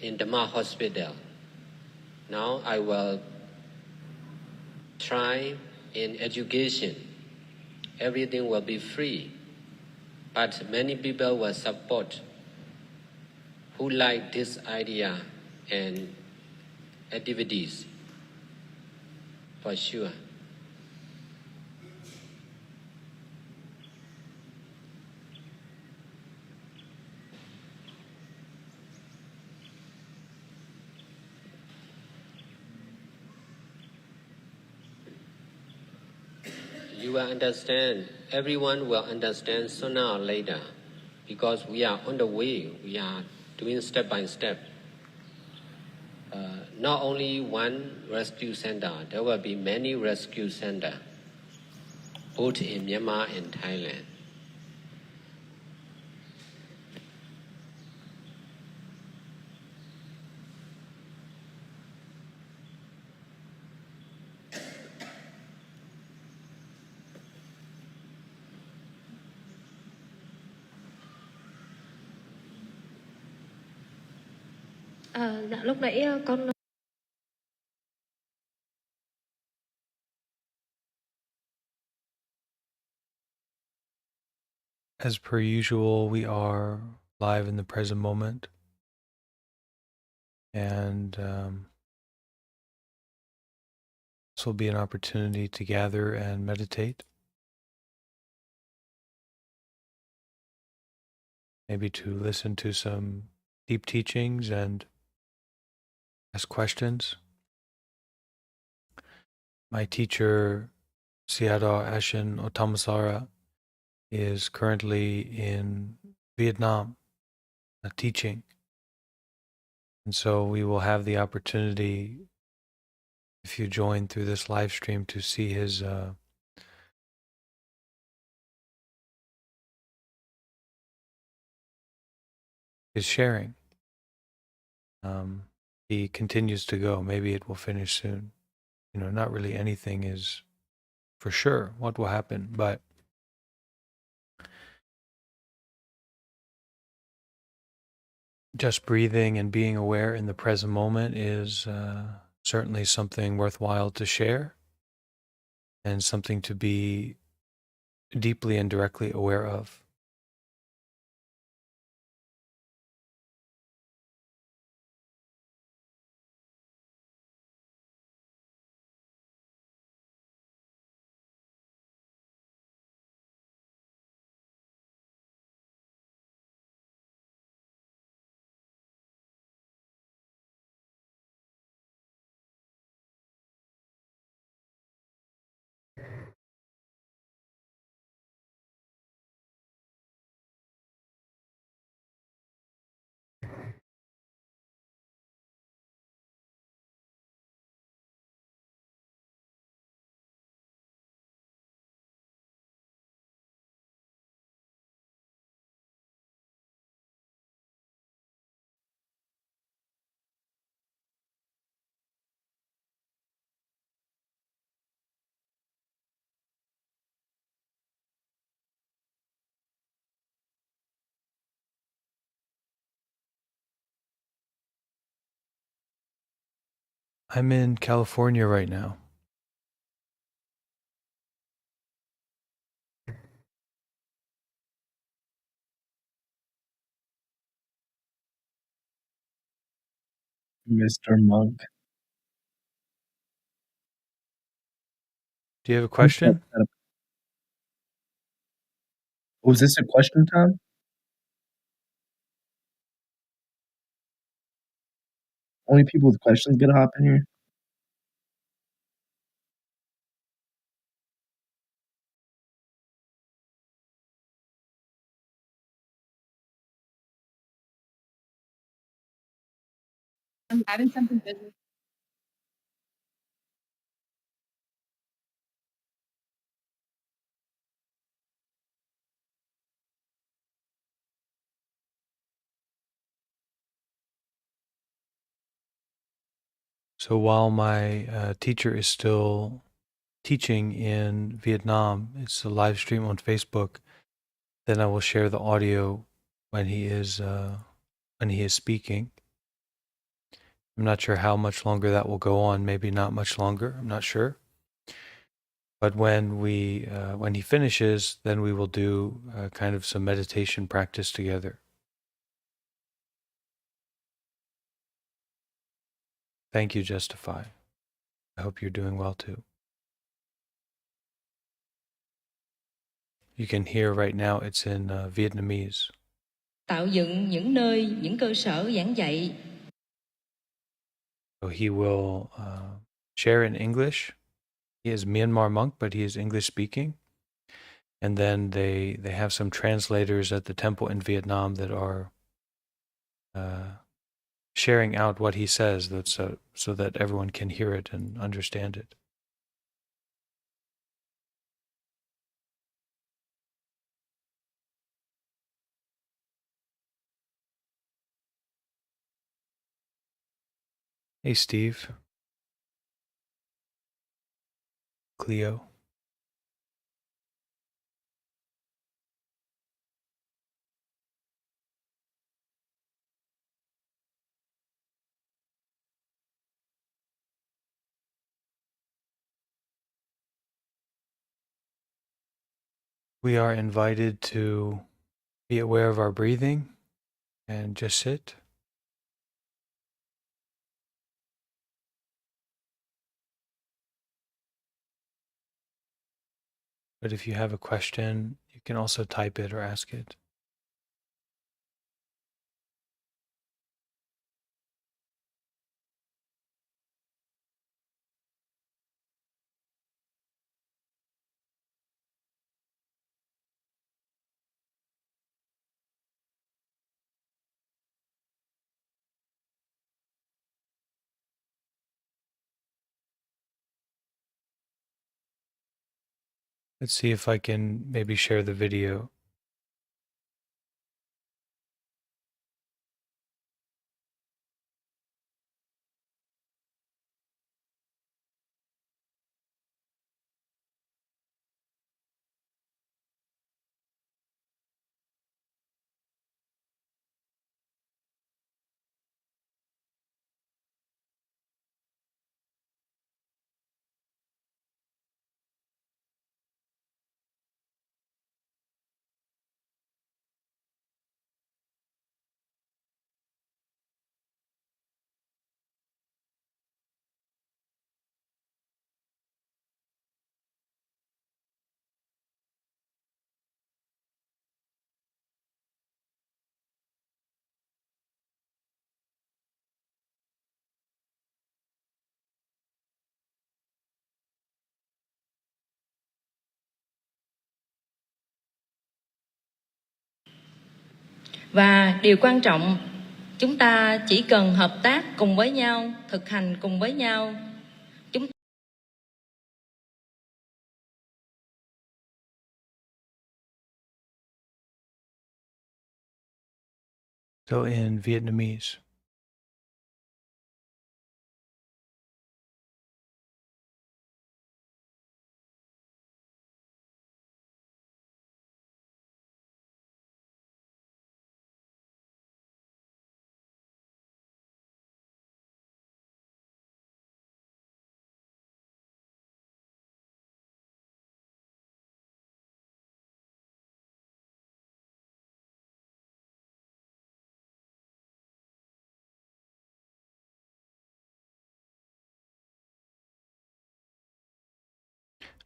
in Dhamma Hospital. Now I will try in education. Everything will be free, but many people will support who like this idea and activities for sure. You will understand, everyone will understand sooner or later, because we are on the way, we are doing step by step. Not only one rescue center, there will be many rescue centers, both in Myanmar and Thailand. Dạ, lúc nãy con As per usual, we are live in the present moment, and this will be an opportunity to gather and meditate, maybe to listen to some deep teachings and ask questions. My teacher, Sayadaw Ashin Otamasara, is currently in Vietnam teaching. And so we will have the opportunity, if you join through this live stream, to see his sharing. He continues to go. Maybe it will finish soon. You know, not really anything is for sure what will happen, but just breathing and being aware in the present moment is certainly something worthwhile to share and something to be deeply and directly aware of. I'm in California right now. Mr. Monk. Do you have a question? Was this a question time? Only people with questions get to hop in here? I'm having something business. So while my teacher is still teaching in Vietnam, it's a live stream on Facebook, then I will share the audio when he is speaking. I'm not sure how much longer that will go on, maybe not much longer, I'm not sure. But when he finishes, then we will do kind of some meditation practice together. Thank you, Justify. I hope you're doing well too. You can hear right now it's in Vietnamese. Tạo dựng những nơi, những cơ sở giảng dạy. So he will share in English. He is Myanmar monk, but he is English speaking. And then they have some translators at the temple in Vietnam that are sharing out what he says, so that everyone can hear it and understand it. Hey, Steve. Cleo. We are invited to be aware of our breathing and just sit. But if you have a question, you can also type it or ask it. Let's see if I can maybe share the video. Và điều quan trọng, chúng ta chỉ cần hợp tác cùng với nhau, thực hành cùng với nhau. So in Vietnamese.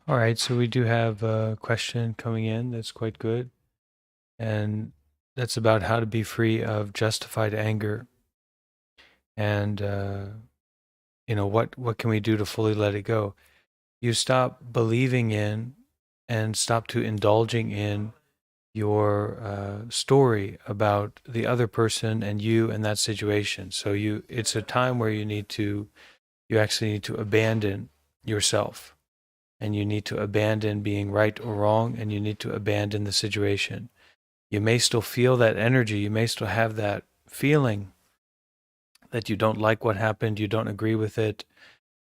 All right, so we do have a question coming in that's quite good. And that's about how to be free of justified anger. And, what can we do to fully let it go? You stop believing in and stop to indulging in your story about the other person and you and that situation. So it's a time where you actually need to abandon yourself. And you need to abandon being right or wrong, and you need to abandon the situation. You may still feel that energy, you may still have that feeling that you don't like what happened, you don't agree with it,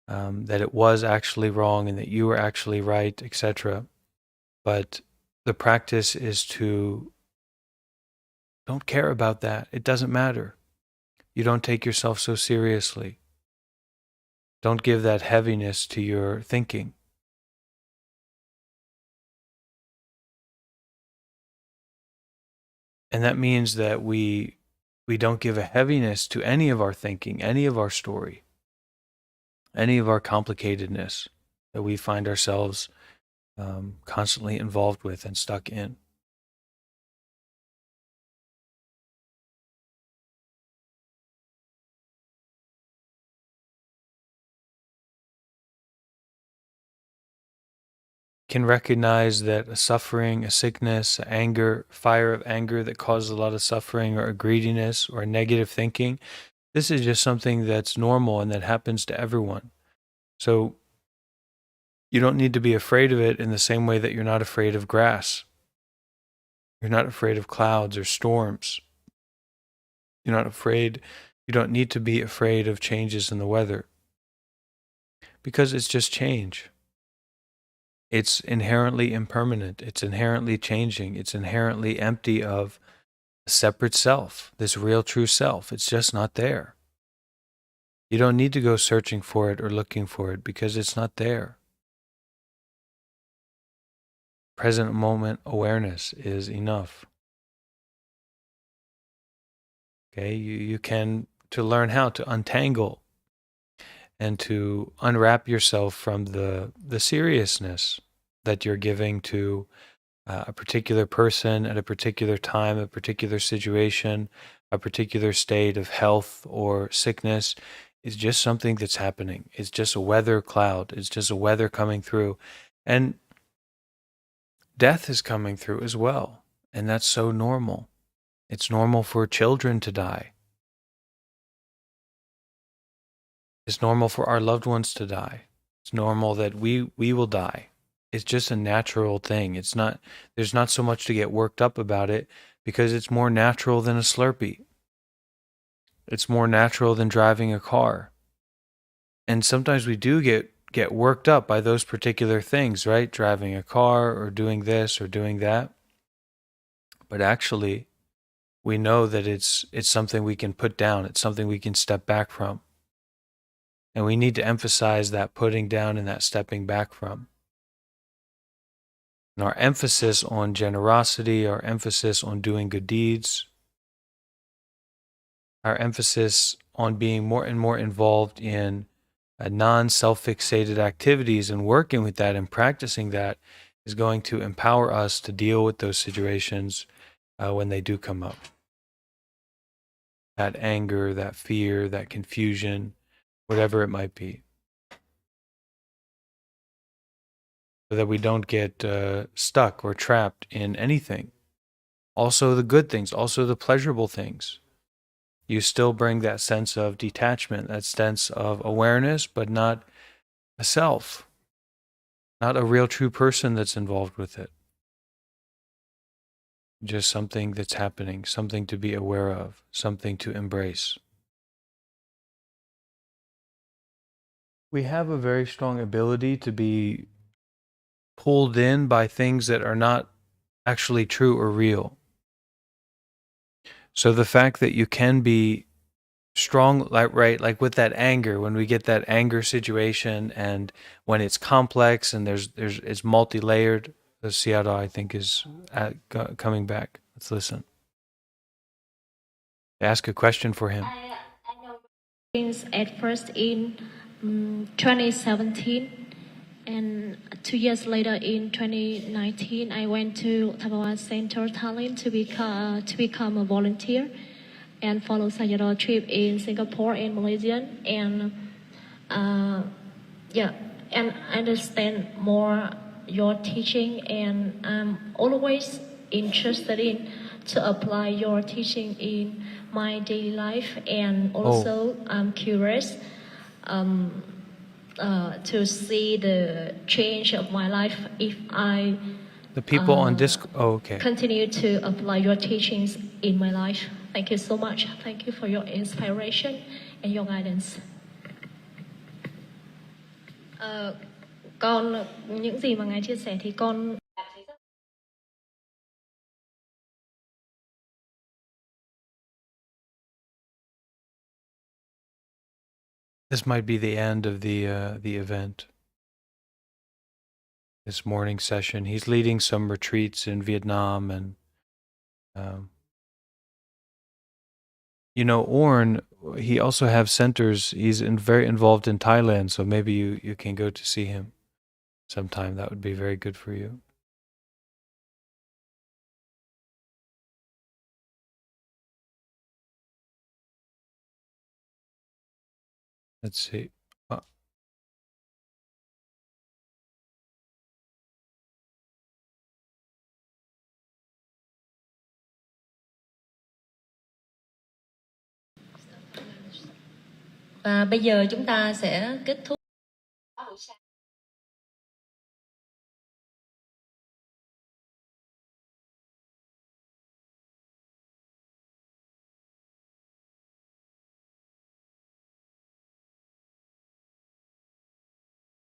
that it was actually wrong and that you were actually right, etc. But the practice is to don't care about that. It doesn't matter. you don't take yourself so seriously. Don't give that heaviness to your thinking. And that means that we don't give a heaviness to any of our thinking, any of our story, any of our complicatedness that we find ourselves constantly involved with and stuck in. Can recognize that a suffering, a sickness, anger, fire of anger that causes a lot of suffering, or a greediness or a negative thinking, this is just something that's normal and that happens to everyone. So you don't need to be afraid of it in the same way that you're not afraid of grass. You're not afraid of clouds or storms. You're not afraid, you don't need to be afraid of changes in the weather, because it's just change. It's inherently impermanent. It's inherently changing. It's inherently empty of a separate self, this real true self. It's just not there. You don't need to go searching for it or looking for it, because it's not there. Present moment awareness is enough. Okay, you can, to learn how to untangle and to unwrap yourself from the seriousness that you're giving to a particular person at a particular time, a particular situation, a particular state of health or sickness. Is just something that's happening. It's just a weather cloud. It's just a weather coming through. And death is coming through as well. And that's so normal. It's normal for children to die. It's normal for our loved ones to die. It's normal that we will die. It's just a natural thing. It's not, there's not so much to get worked up about it, because it's more natural than a Slurpee. It's more natural than driving a car. And sometimes we do get worked up by those particular things, right? Driving a car or doing this or doing that. But actually, we know that it's something we can put down. It's something we can step back from. And we need to emphasize that putting down and that stepping back from. And our emphasis on generosity, our emphasis on doing good deeds, our emphasis on being more and more involved in non-self-fixated activities and working with that and practicing that is going to empower us to deal with those situations when they do come up. That anger, that fear, that confusion, whatever it might be. So that we don't get stuck or trapped in anything. Also the good things, also the pleasurable things. You still bring that sense of detachment, that sense of awareness, but not a self, not a real true person that's involved with it. Just something that's happening, something to be aware of, something to embrace. We have a very strong ability to be pulled in by things that are not actually true or real. So the fact that you can be strong, like with that anger, when we get that anger situation, and when it's complex and it's multi-layered. The Seattle, I think, is coming back. Let's listen. Ask a question for him. At first in 2017, and 2 years later in 2019, I went to Thabawa Center, Thailand to become a volunteer and follow Sayadaw trip in Singapore and Malaysia, and and understand more your teaching, and I'm always interested in to apply your teaching in my daily life, and also I'm curious to see the change of my life if I the people on Discord. Continue to apply your teachings in my life. Thank you so much. Thank you for your inspiration and your guidance. Con những gì mà ngài chia sẻ thì con This might be the end of the event. This morning session. He's leading some retreats in Vietnam, and Orn, he also has centers. He's very involved in Thailand, so maybe you can go to see him sometime. That would be very good for you. Let's see. Và bây giờ chúng ta sẽ kết thúc.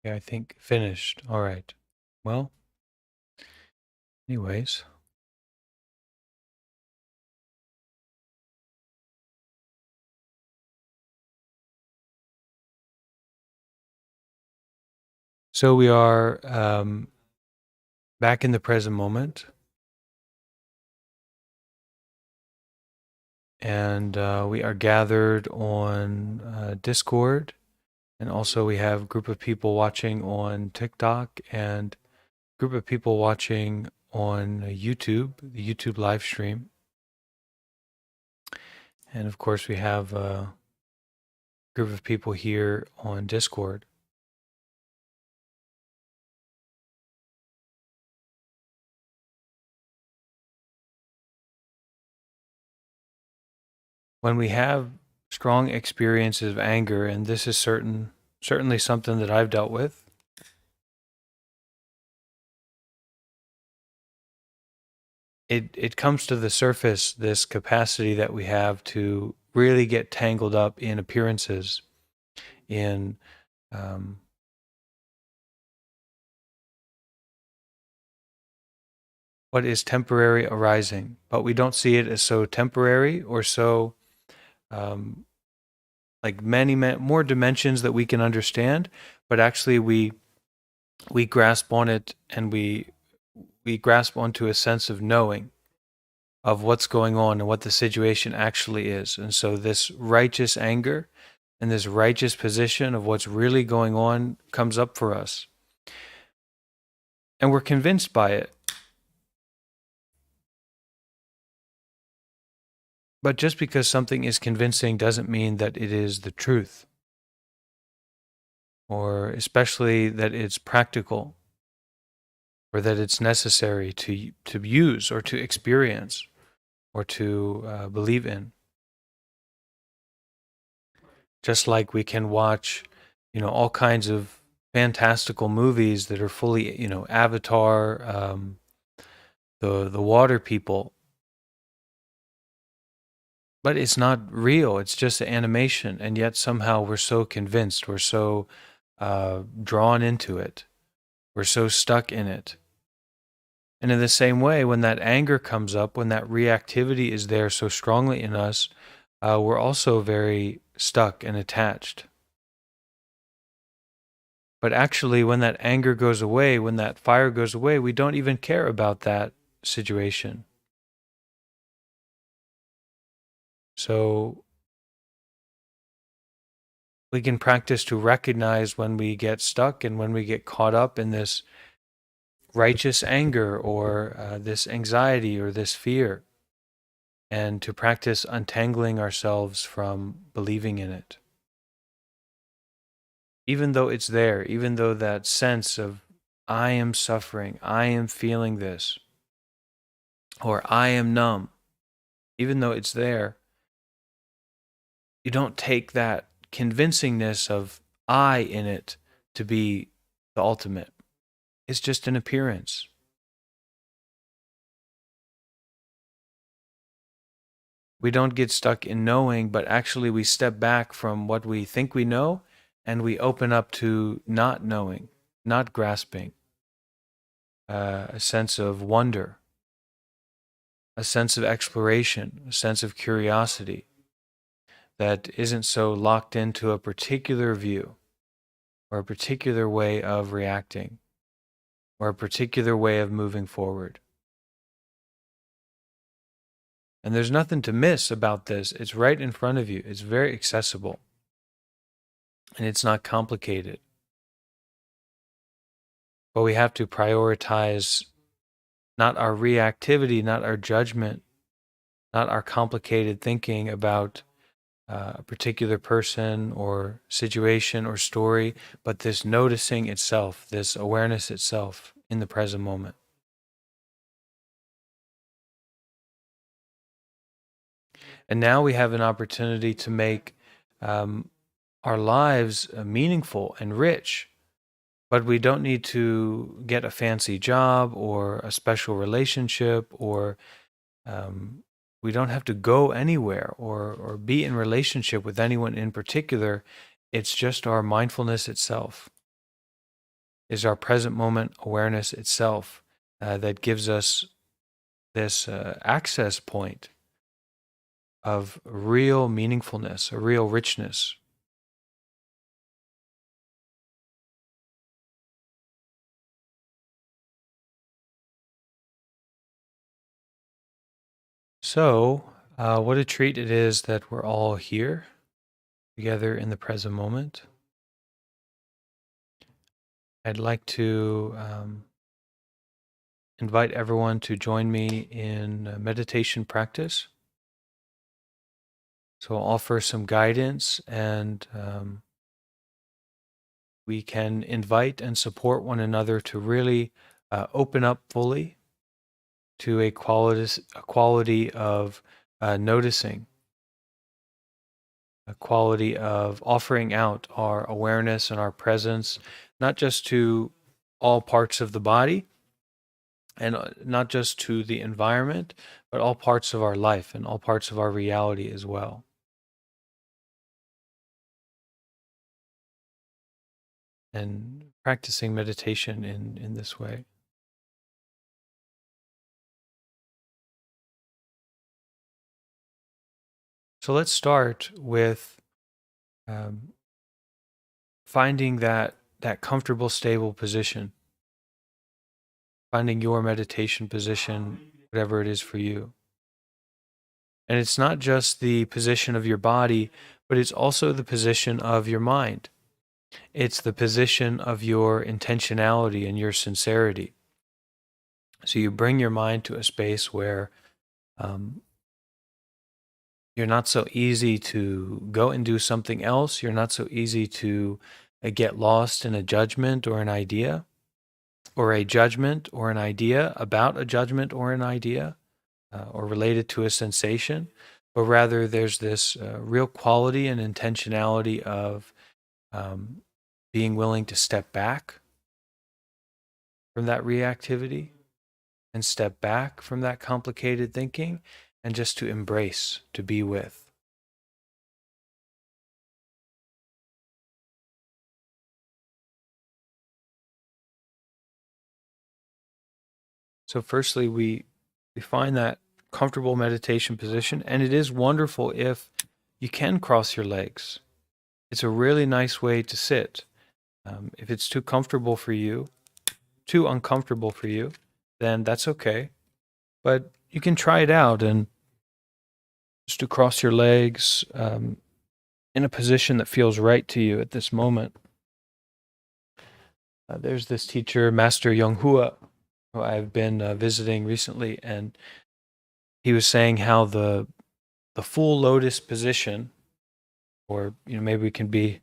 Yeah, I think finished. All right. Well, anyways. So we are back in the present moment. And we are gathered on Discord. And also we have a group of people watching on TikTok and a group of people watching on YouTube, the YouTube live stream. And of course we have a group of people here on Discord. When we have strong experiences of anger, and this is certainly something that I've dealt with, it comes to the surface, this capacity that we have to really get tangled up in appearances, in what is temporary arising, but we don't see it as so temporary or so like many more dimensions that we can understand, but actually we grasp on it, and we grasp onto a sense of knowing of what's going on and what the situation actually is. And so this righteous anger and this righteous position of what's really going on comes up for us. And we're convinced by it. But just because something is convincing doesn't mean that it is the truth, or especially that it's practical, or that it's necessary to use or to experience or to believe in. Just like we can watch, all kinds of fantastical movies that are fully, Avatar, the water people, but it's not real. It's just an animation, and yet somehow we're so convinced, we're so drawn into it, we're so stuck in it. And in the same way, when that anger comes up, when that reactivity is there so strongly in us, we're also very stuck and attached. But actually, when that anger goes away, when that fire goes away, we don't even care about that situation. So we can practice to recognize when we get stuck and when we get caught up in this righteous anger or this anxiety or this fear, and to practice untangling ourselves from believing in it. Even though it's there, even though that sense of, I am suffering, I am feeling this, or I am numb, even though it's there, you don't take that convincingness of I in it to be the ultimate. It's just an appearance. We don't get stuck in knowing, but actually we step back from what we think we know, and we open up to not knowing, not grasping, a sense of wonder, a sense of exploration, a sense of curiosity. that isn't so locked into a particular view or a particular way of reacting or a particular way of moving forward. And there's nothing to miss about this. It's right in front of you. It's very accessible. And it's not complicated. But we have to prioritize not our reactivity, not our judgment, not our complicated thinking about a particular person or situation or story, but this noticing itself, this awareness itself in the present moment. And now we have an opportunity to make our lives meaningful and rich. But we don't need to get a fancy job or a special relationship, or we don't have to go anywhere or be in relationship with anyone in particular. It's just our mindfulness itself, is our present moment awareness itself that gives us this access point of real meaningfulness, a real richness. So, what a treat it is that we're all here together in the present moment. I'd like to invite everyone to join me in meditation practice. So I'll offer some guidance, and we can invite and support one another to really open up fully to a quality of noticing, a quality of offering out our awareness and our presence, not just to all parts of the body and not just to the environment, but all parts of our life and all parts of our reality as well. And practicing meditation in this way. So let's start with finding that comfortable, stable position, finding your meditation position, whatever it is for you. And it's not just the position of your body, but it's also the position of your mind. It's the position of your intentionality and your sincerity. So you bring your mind to a space where you're not so easy to go and do something else. You're not so easy to get lost in a judgment or an idea, or a judgment or an idea about a judgment or an idea, or related to a sensation, but rather there's this real quality and intentionality of being willing to step back from that reactivity and step back from that complicated thinking and just to embrace, to be with. So firstly, we find that comfortable meditation position, and it is wonderful if you can cross your legs. It's a really nice way to sit. If it's too comfortable for you, too uncomfortable for you, then that's okay. But you can try it out and just to cross your legs in a position that feels right to you at this moment. There's this teacher, Master Yonghua, who I've been visiting recently, and he was saying how the full lotus position, or maybe we can be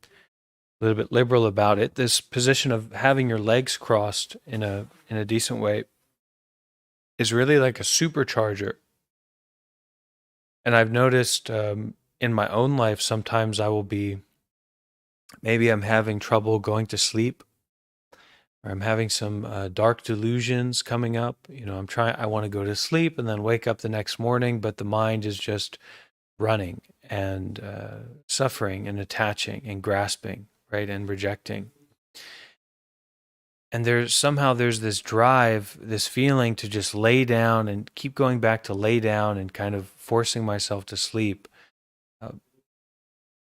a little bit liberal about it, this position of having your legs crossed in a decent way is really like a supercharger. And I've noticed in my own life, sometimes I will maybe I'm having trouble going to sleep, or I'm having some dark delusions coming up. I want to go to sleep and then wake up the next morning, but the mind is just running and suffering and attaching and grasping, right, and rejecting. And there's this drive, this feeling to just lay down and keep going back to lay down and kind of forcing myself to sleep.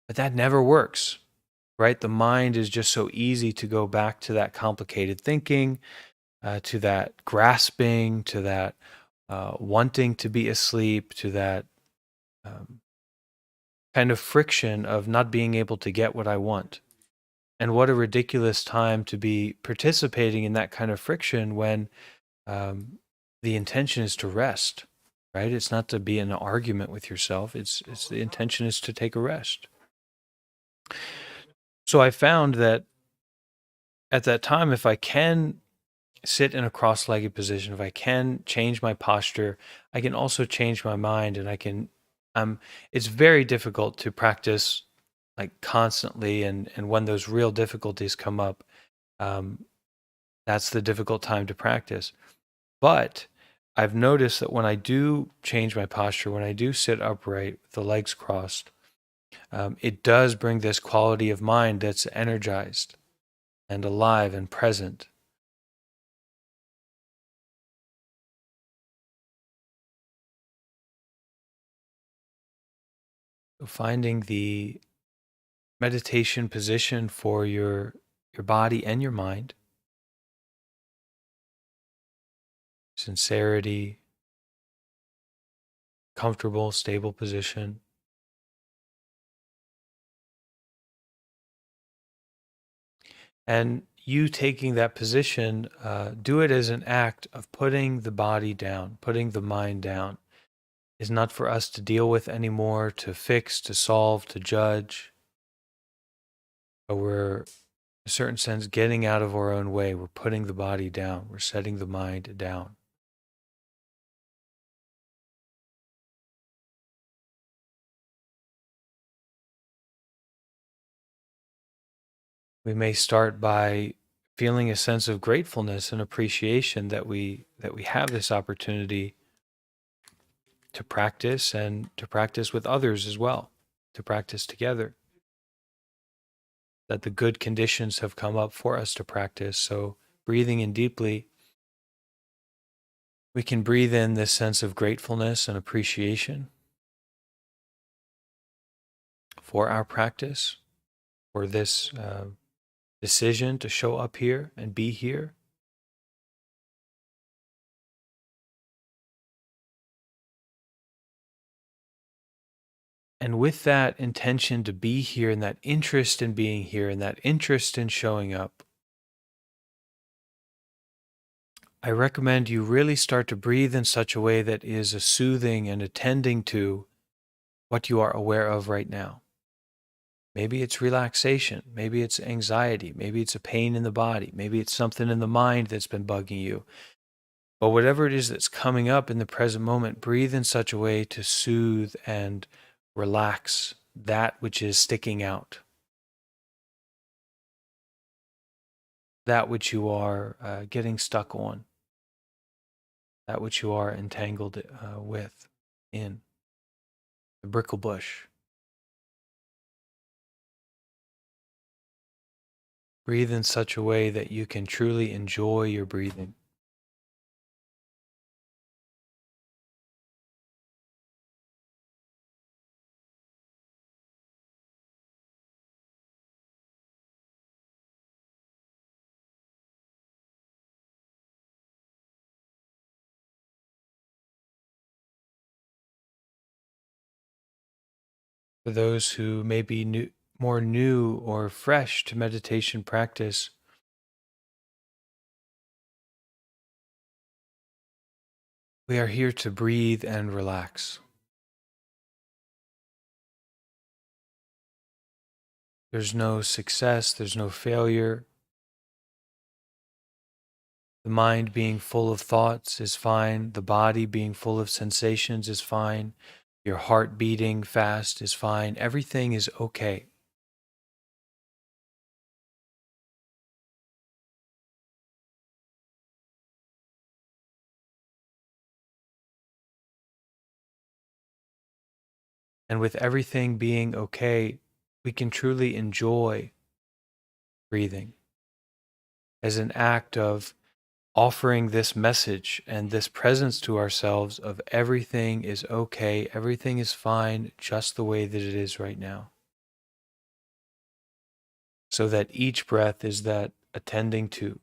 But that never works, right? The mind is just so easy to go back to that complicated thinking, to that grasping, to that wanting to be asleep, to that kind of friction of not being able to get what I want. And what a ridiculous time to be participating in that kind of friction when the intention is to rest, right? It's not to be in an argument with yourself. It's the intention is to take a rest. So I found that at that time, if I can sit in a cross-legged position, if I can change my posture, I can also change my mind, and I can. It's very difficult to practice like constantly, and when those real difficulties come up, that's the difficult time to practice. But I've noticed that when I do change my posture, when I do sit upright with the legs crossed, it does bring this quality of mind that's energized and alive and present. So finding the meditation position for your body and your mind, sincerity, comfortable, stable position. And you taking that position, do it as an act of putting the body down, putting the mind down. Is not for us to deal with anymore, to fix, to solve, to judge. But we're, in a certain sense, getting out of our own way. We're putting the body down. We're setting the mind down. We may start by feeling a sense of gratefulness and appreciation that we have this opportunity to practice, and to practice with others as well, to practice together. That the good conditions have come up for us to practice. So breathing in deeply, we can breathe in this sense of gratefulness and appreciation for our practice, for this decision to show up here and be here. And with that intention to be here, and that interest in being here, and that interest in showing up, I recommend you really start to breathe in such a way that is a soothing and attending to what you are aware of right now. Maybe it's relaxation, maybe it's anxiety, maybe it's a pain in the body, maybe it's something in the mind that's been bugging you. But whatever it is that's coming up in the present moment, breathe in such a way to soothe and relax that which is sticking out, that which you are getting stuck on, that which you are entangled with, in the brickle bush. Breathe in such a way that you can truly enjoy your breathing. For those who may be more new or fresh to meditation practice, we are here to breathe and relax. There's no success, there's no failure. The mind being full of thoughts is fine. The body being full of sensations is fine. Your heart beating fast is fine. Everything is okay. And with everything being okay, we can truly enjoy breathing as an act of offering this message and this presence to ourselves of everything is okay, everything is fine, just the way that it is right now. so that each breath is that attending to,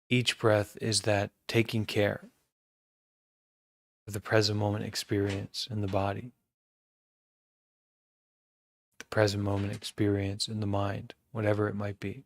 each breath is that taking care of the present moment experience in the body, the present moment experience in the mind, whatever it might be.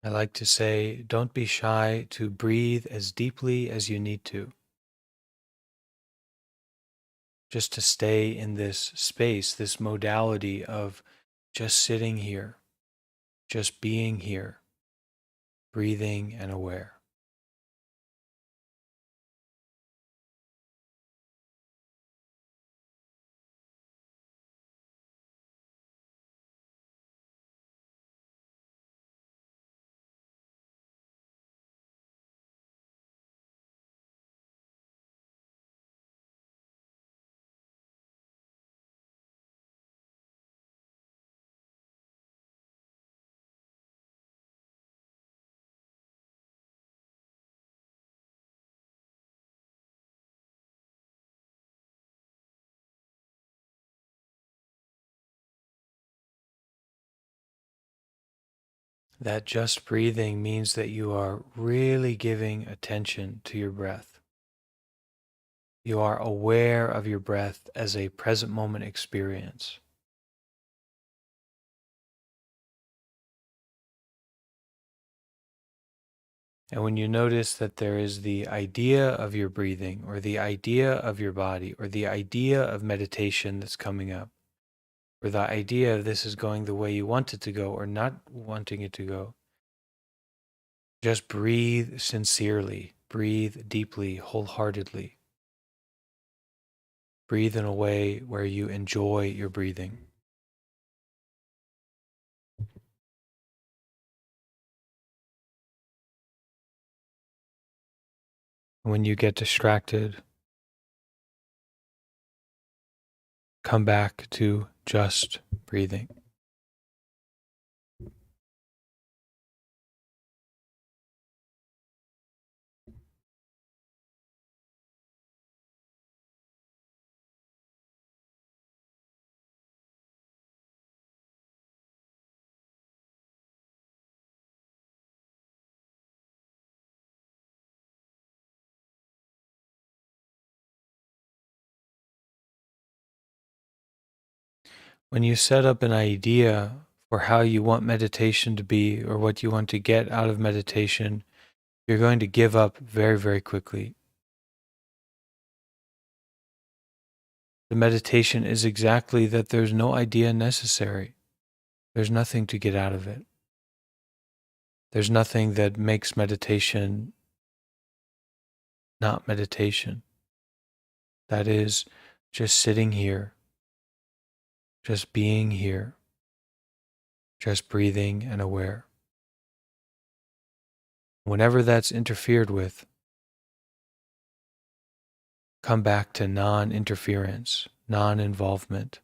I like to say, don't be shy to breathe as deeply as you need to. Just to stay in this space, this modality of just sitting here, just being here, breathing and aware. That just breathing means that you are really giving attention to your breath. You are aware of your breath as a present moment experience. And when you notice that there is the idea of your breathing, or the idea of your body, or the idea of meditation that's coming up, or the idea of this is going the way you want it to go or not wanting it to go, just breathe sincerely, breathe deeply, wholeheartedly. Breathe in a way where you enjoy your breathing. When you get distracted, come back to just breathing. When you set up an idea for how you want meditation to be or what you want to get out of meditation, you're going to give up very, very quickly. The meditation is exactly that there's no idea necessary. There's nothing to get out of it. There's nothing that makes meditation not meditation. That is just sitting here, just being here, just breathing and aware. Whenever that's interfered with, come back to non-interference, non-involvement.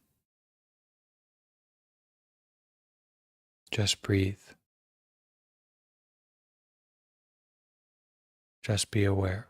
Just breathe. Just be aware.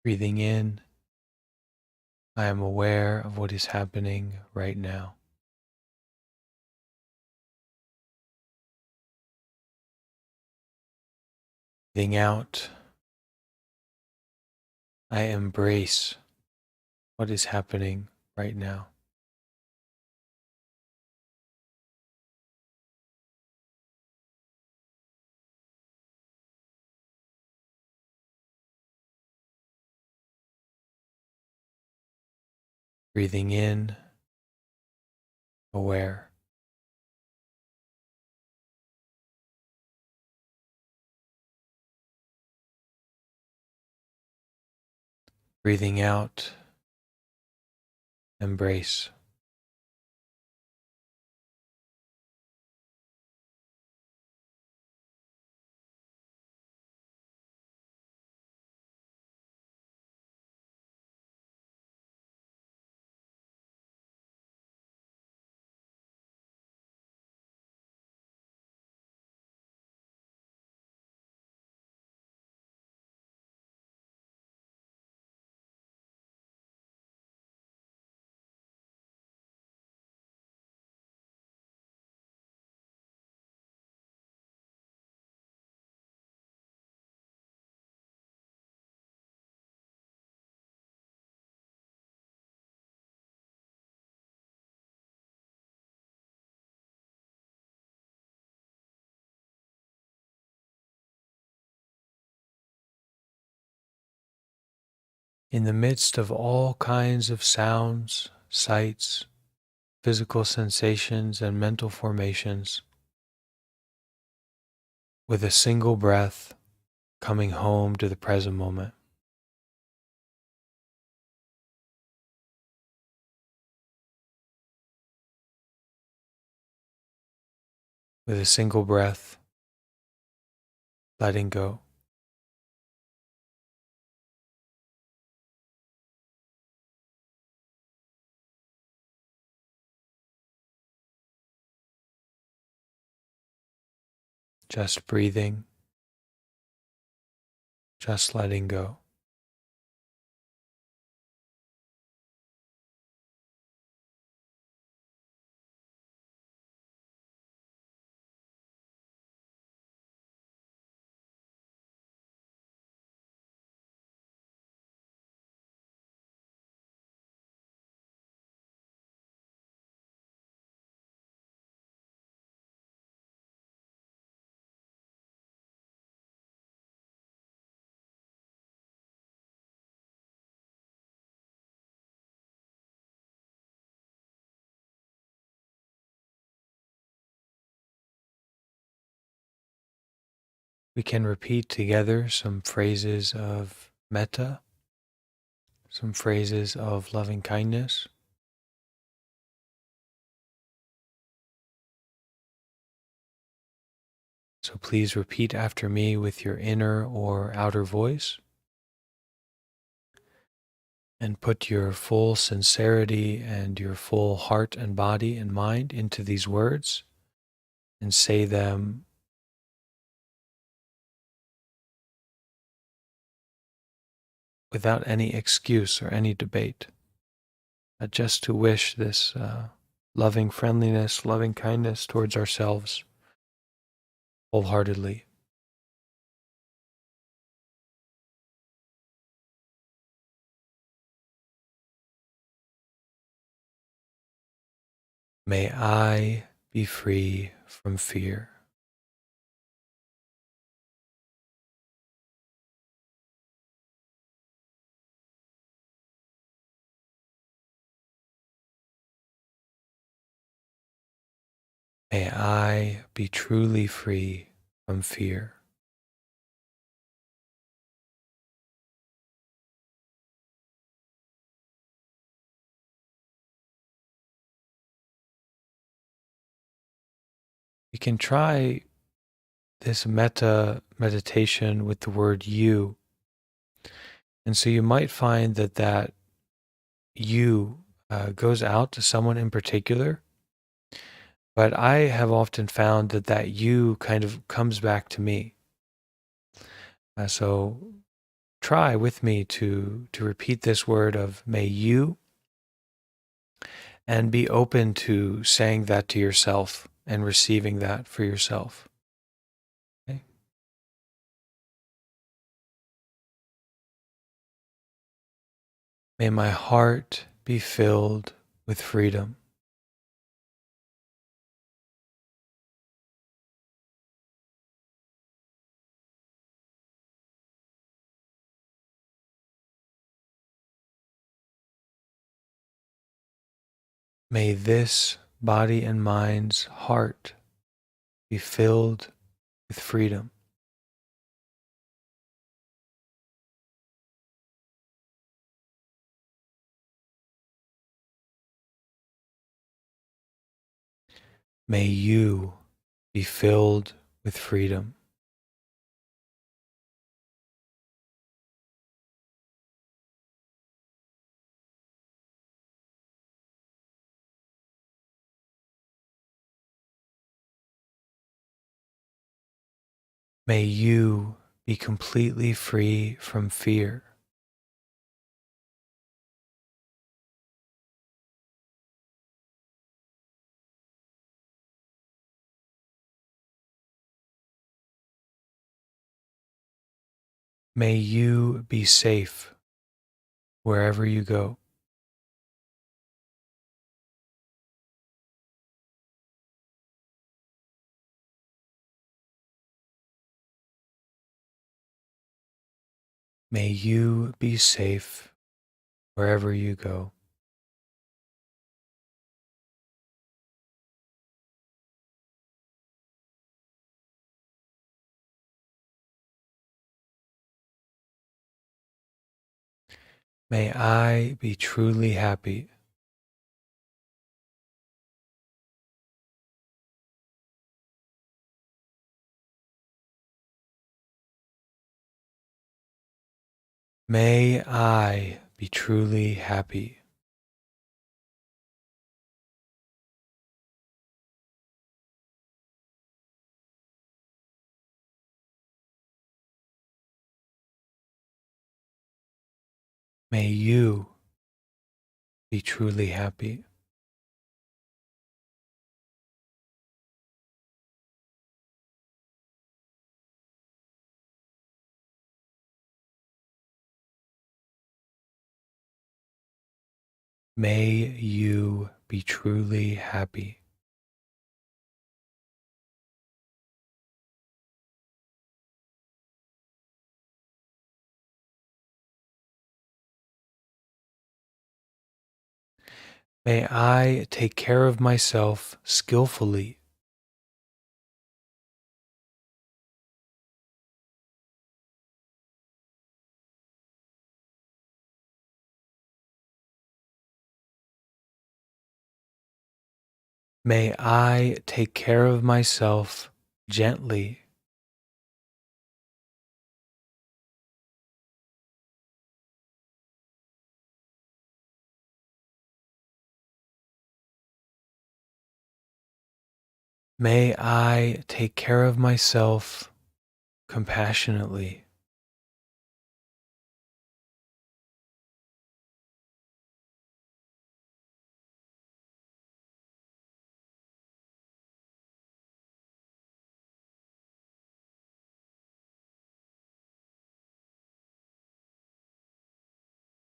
Breathing in, I am aware of what is happening right now. Breathing out, I embrace what is happening right now. Breathing in, aware. Breathing out, embrace. In the midst of all kinds of sounds, sights, physical sensations, and mental formations, with a single breath, coming home to the present moment. With a single breath, letting go. Just breathing, just letting go. We can repeat together some phrases of metta, some phrases of loving kindness. So please repeat after me with your inner or outer voice. And put your full sincerity and your full heart and body and mind into these words and say them without any excuse or any debate, but just to wish this loving friendliness, loving kindness towards ourselves wholeheartedly. May I be free from fear. May I be truly free from fear. We can try this metta meditation with the word you. And so you might find that you goes out to someone in particular, but I have often found that you kind of comes back to me. So try with me to repeat this word of may you, and be open to saying that to yourself and receiving that for yourself. Okay? May my heart be filled with freedom. May this body and mind's heart be filled with freedom. May you be filled with freedom. May you be completely free from fear. May you be safe wherever you go. May you be safe wherever you go. May I be truly happy. May I be truly happy. May you be truly happy. May you be truly happy. May I take care of myself skillfully. May I take care of myself gently. May I take care of myself compassionately.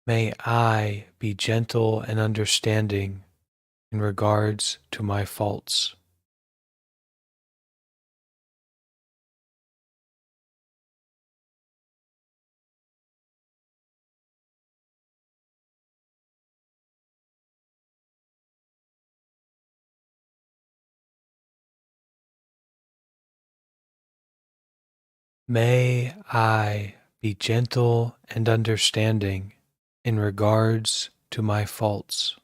May I be gentle and understanding in regards to my faults. May I be gentle and understanding in regards to my faults.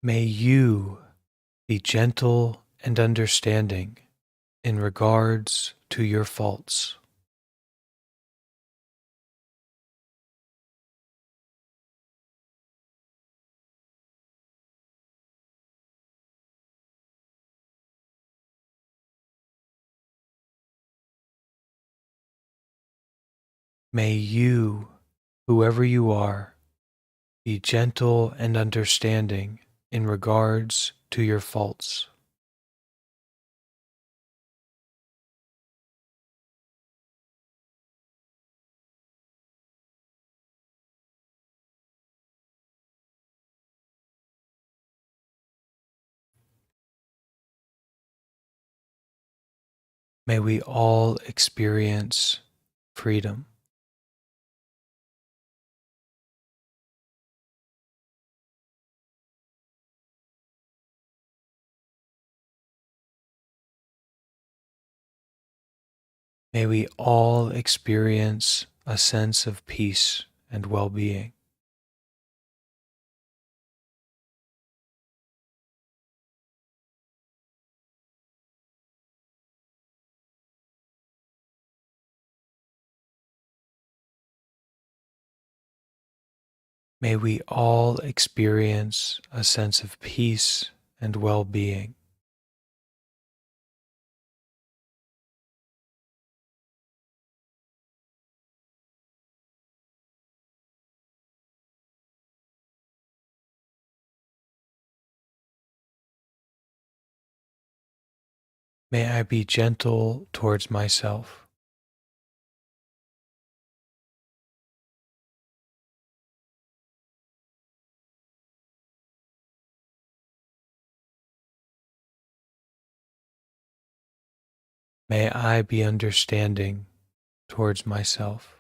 May you be gentle and understanding in regards to your faults. May you, whoever you are, be gentle and understanding in regards to your faults. May we all experience freedom. May we all experience a sense of peace and well-being. May we all experience a sense of peace and well-being. May I be gentle towards myself. May I be understanding towards myself.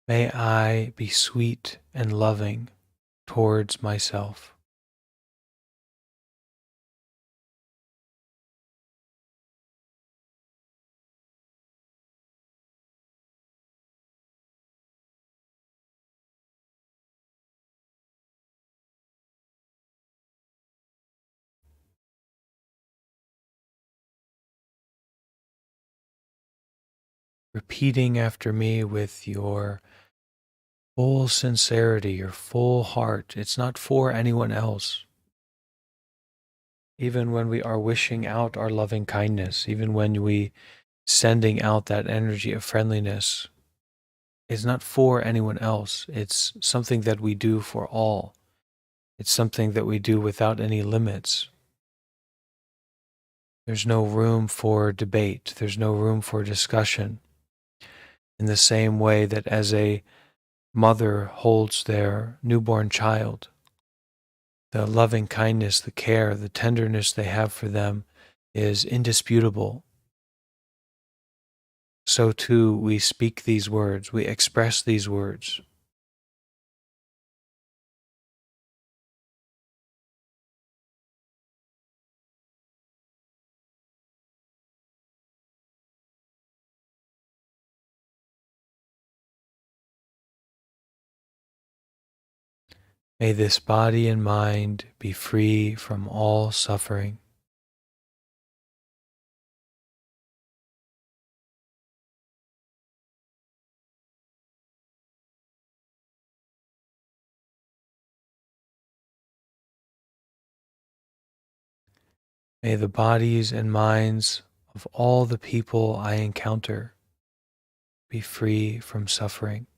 May I be sweet and loving towards myself. Repeating after me with your full sincerity, your full heart. It's not for anyone else. Even when we are wishing out our loving kindness, even when we sending out that energy of friendliness, it's not for anyone else. It's something that we do for all. It's something that we do without any limits. There's no room for debate. There's no room for discussion. In the same way that as a mother holds their newborn child, the loving kindness, the care, the tenderness they have for them is indisputable. So too we speak these words, we express these words. May this body and mind be free from all suffering. May the bodies and minds of all the people I encounter be free from suffering.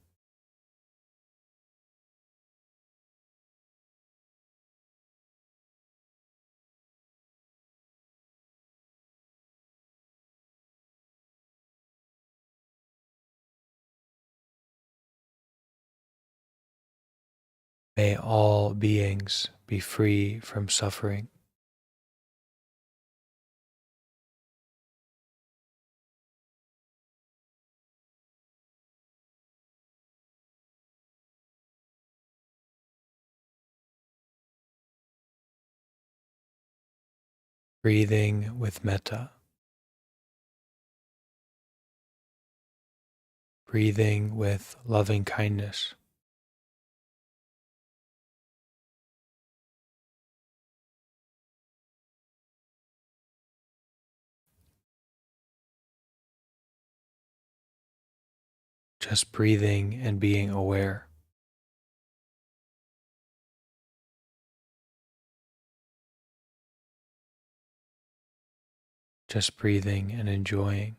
May all beings be free from suffering. Breathing with metta. breathing with loving kindness. Just breathing and being aware. Just breathing and enjoying.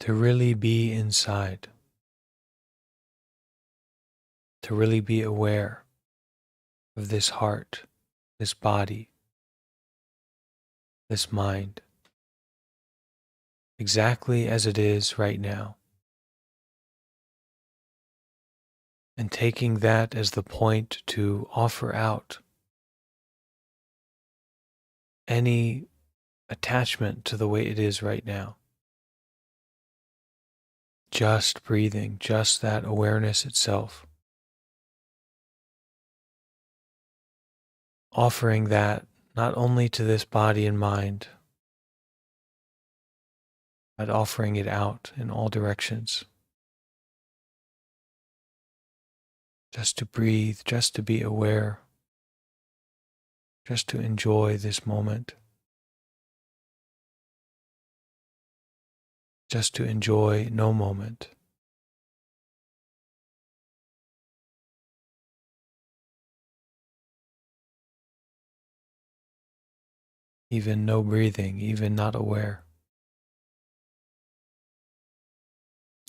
To really be inside, to really be aware of this heart, this body, this mind, exactly as it is right now. And taking that as the point to offer out any attachment to the way it is right now. Just breathing, just that awareness itself. Offering that not only to this body and mind, but offering it out in all directions. Just to breathe, just to be aware, just to enjoy this moment, just to enjoy no moment. Even no breathing, even not aware.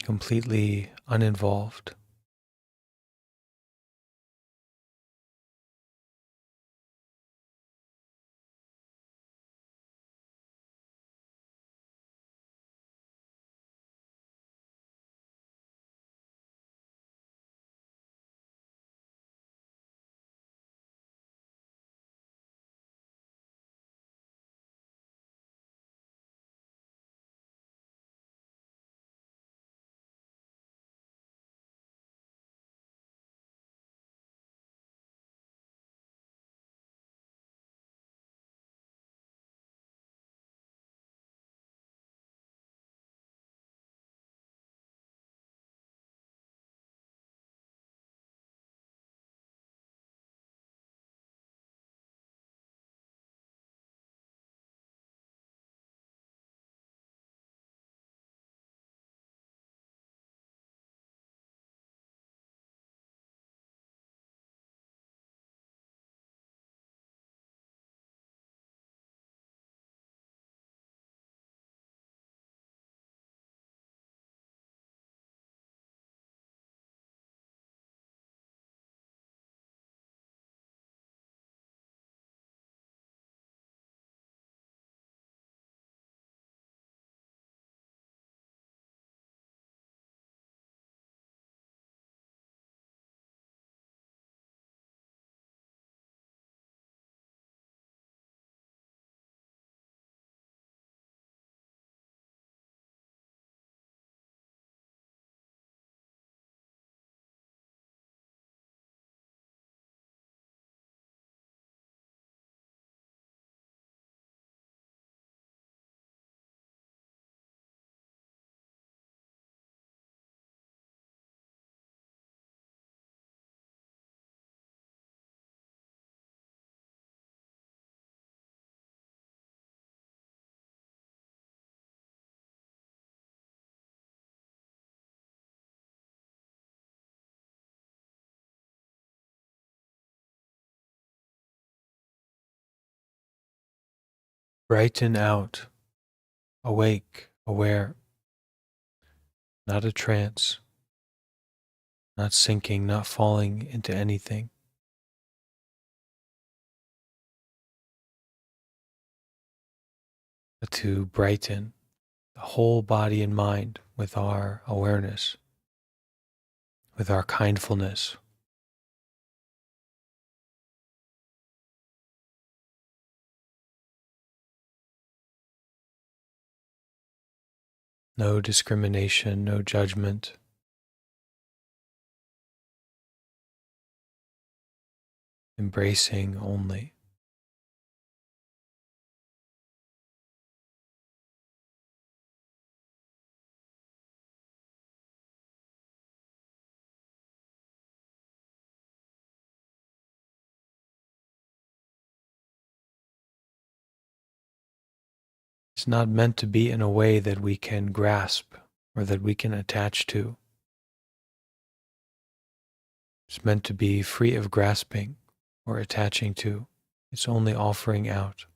Completely uninvolved. brighten out, awake, aware, not a trance, not sinking, not falling into anything. But to brighten the whole body and mind with our awareness, with our kindfulness. No discrimination, no judgment. Embracing only. It's not meant to be in a way that we can grasp or that we can attach to. It's meant to be free of grasping or attaching to. It's only offering out.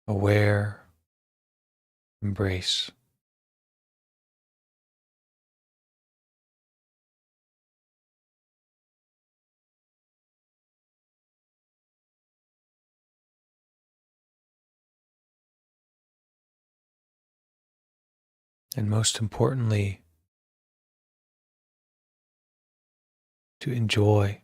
Aware, embrace. And most importantly, to enjoy.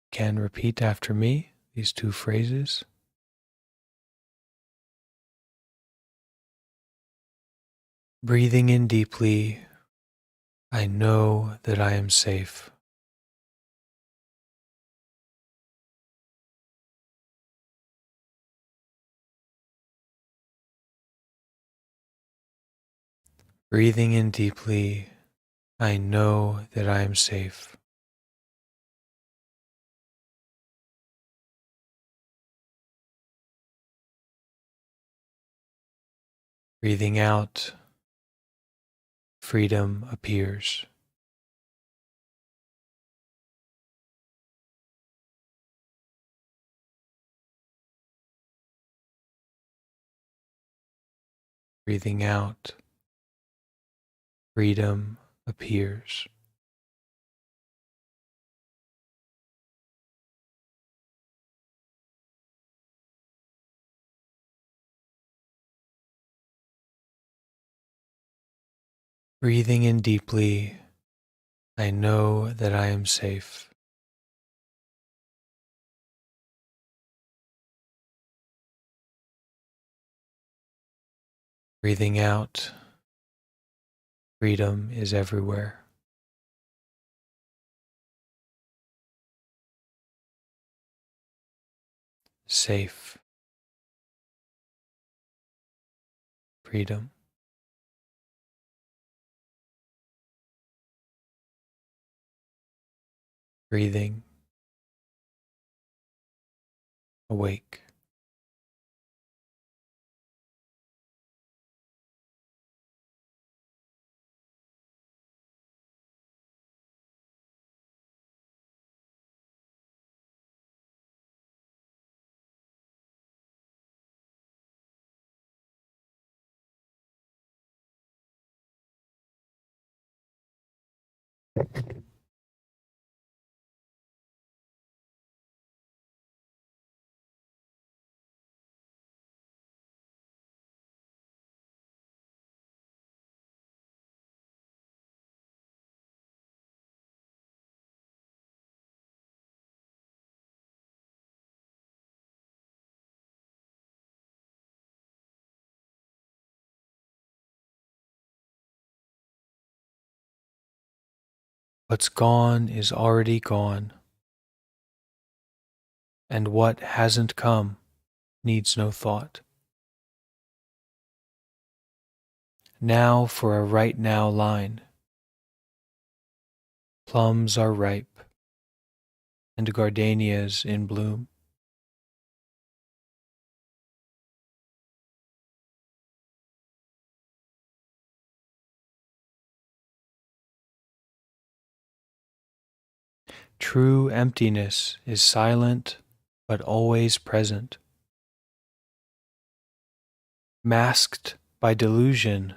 Can repeat after me these two phrases. Breathing in deeply, I know that I am safe. Breathing in deeply, I know that I am safe. Breathing out, freedom appears. Breathing out, freedom appears. Breathing in deeply, I know that I am safe. Breathing out, freedom is everywhere. Safe. Freedom. Breathing. Awake. What's gone is already gone, and what hasn't come needs no thought. Now for a right now line. Plums are ripe, and gardenias in bloom. True emptiness is silent but always present, masked by delusion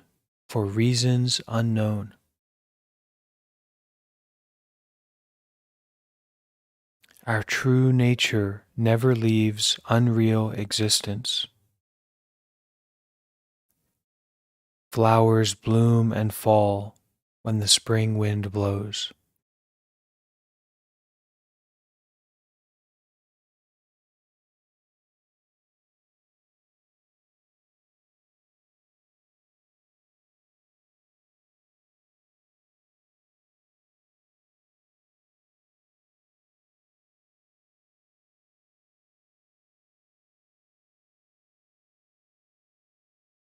for reasons unknown. Our true nature never leaves unreal existence. Flowers bloom and fall when the spring wind blows.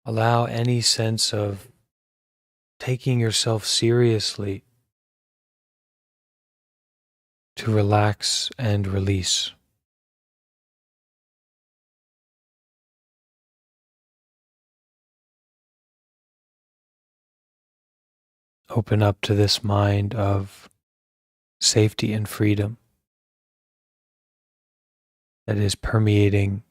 Allow any sense of taking yourself seriously to relax and release. Open up to this mind of safety and freedom that is permeating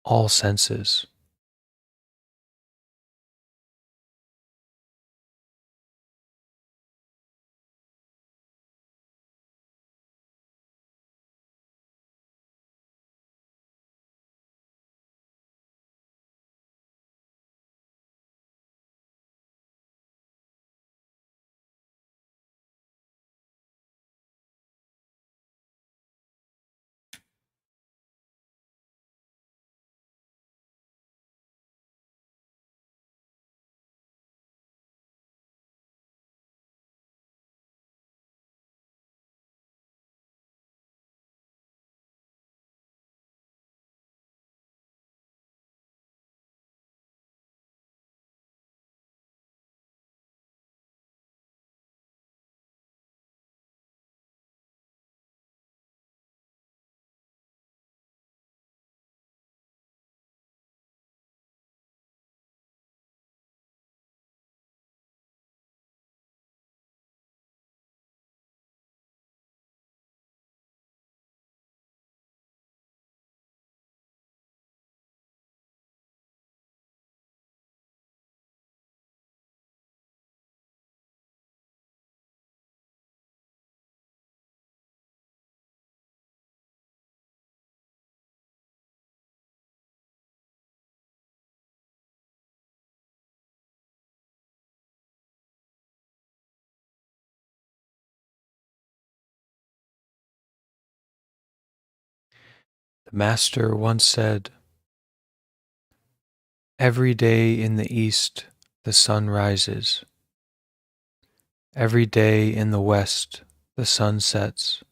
all senses. The Master once said, "Every day in the east the sun rises. Every day in the west the sun sets.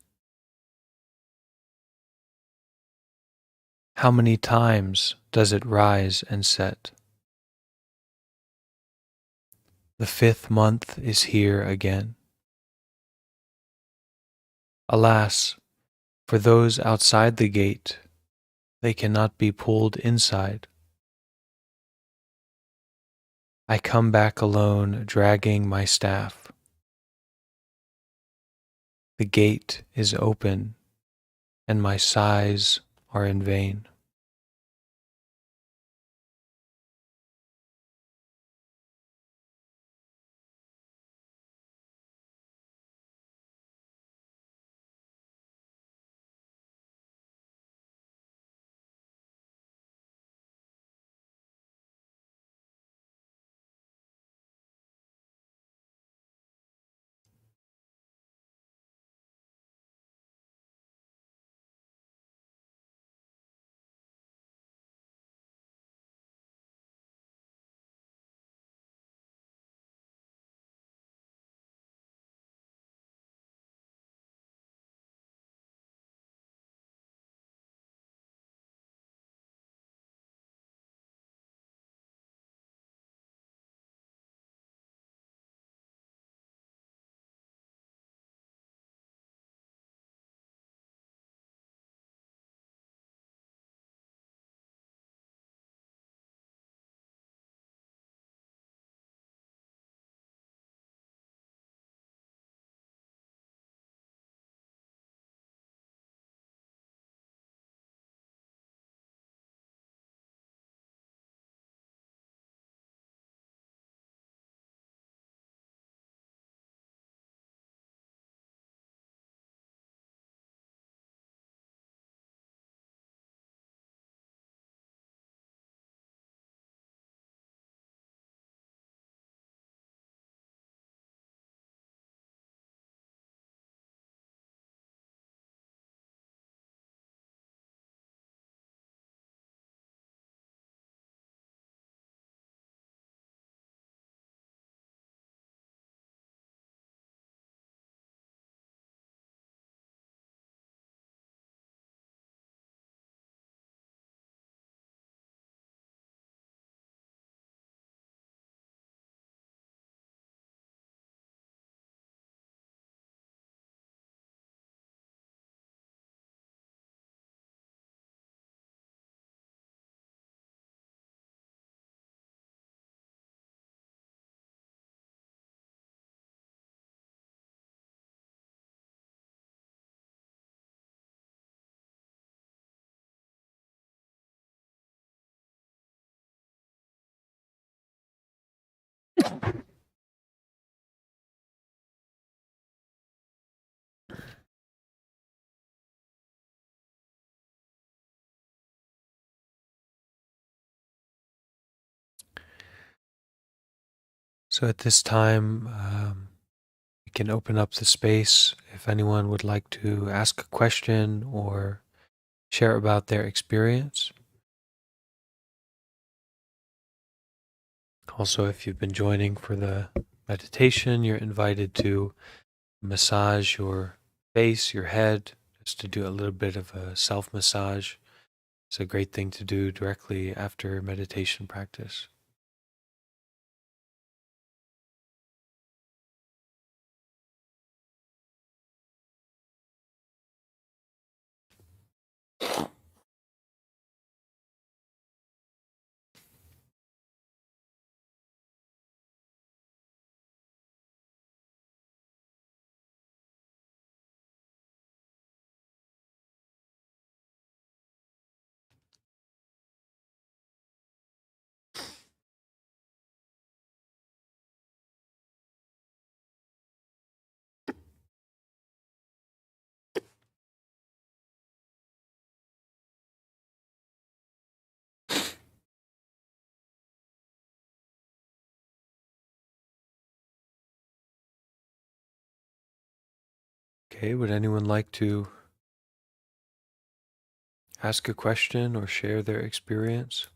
How many times does it rise and set? The 5th month is here again." Alas, for those outside the gate, they cannot be pulled inside. I come back alone, dragging my staff. The gate is open, and my sighs are in vain. So at this time, we can open up the space if anyone would like to ask a question or share about their experience. Also, if you've been joining for the meditation, you're invited to massage your face, your head, just to do a little bit of a self-massage. It's a great thing to do directly after meditation practice. Okay, would anyone like to ask a question or share their experience?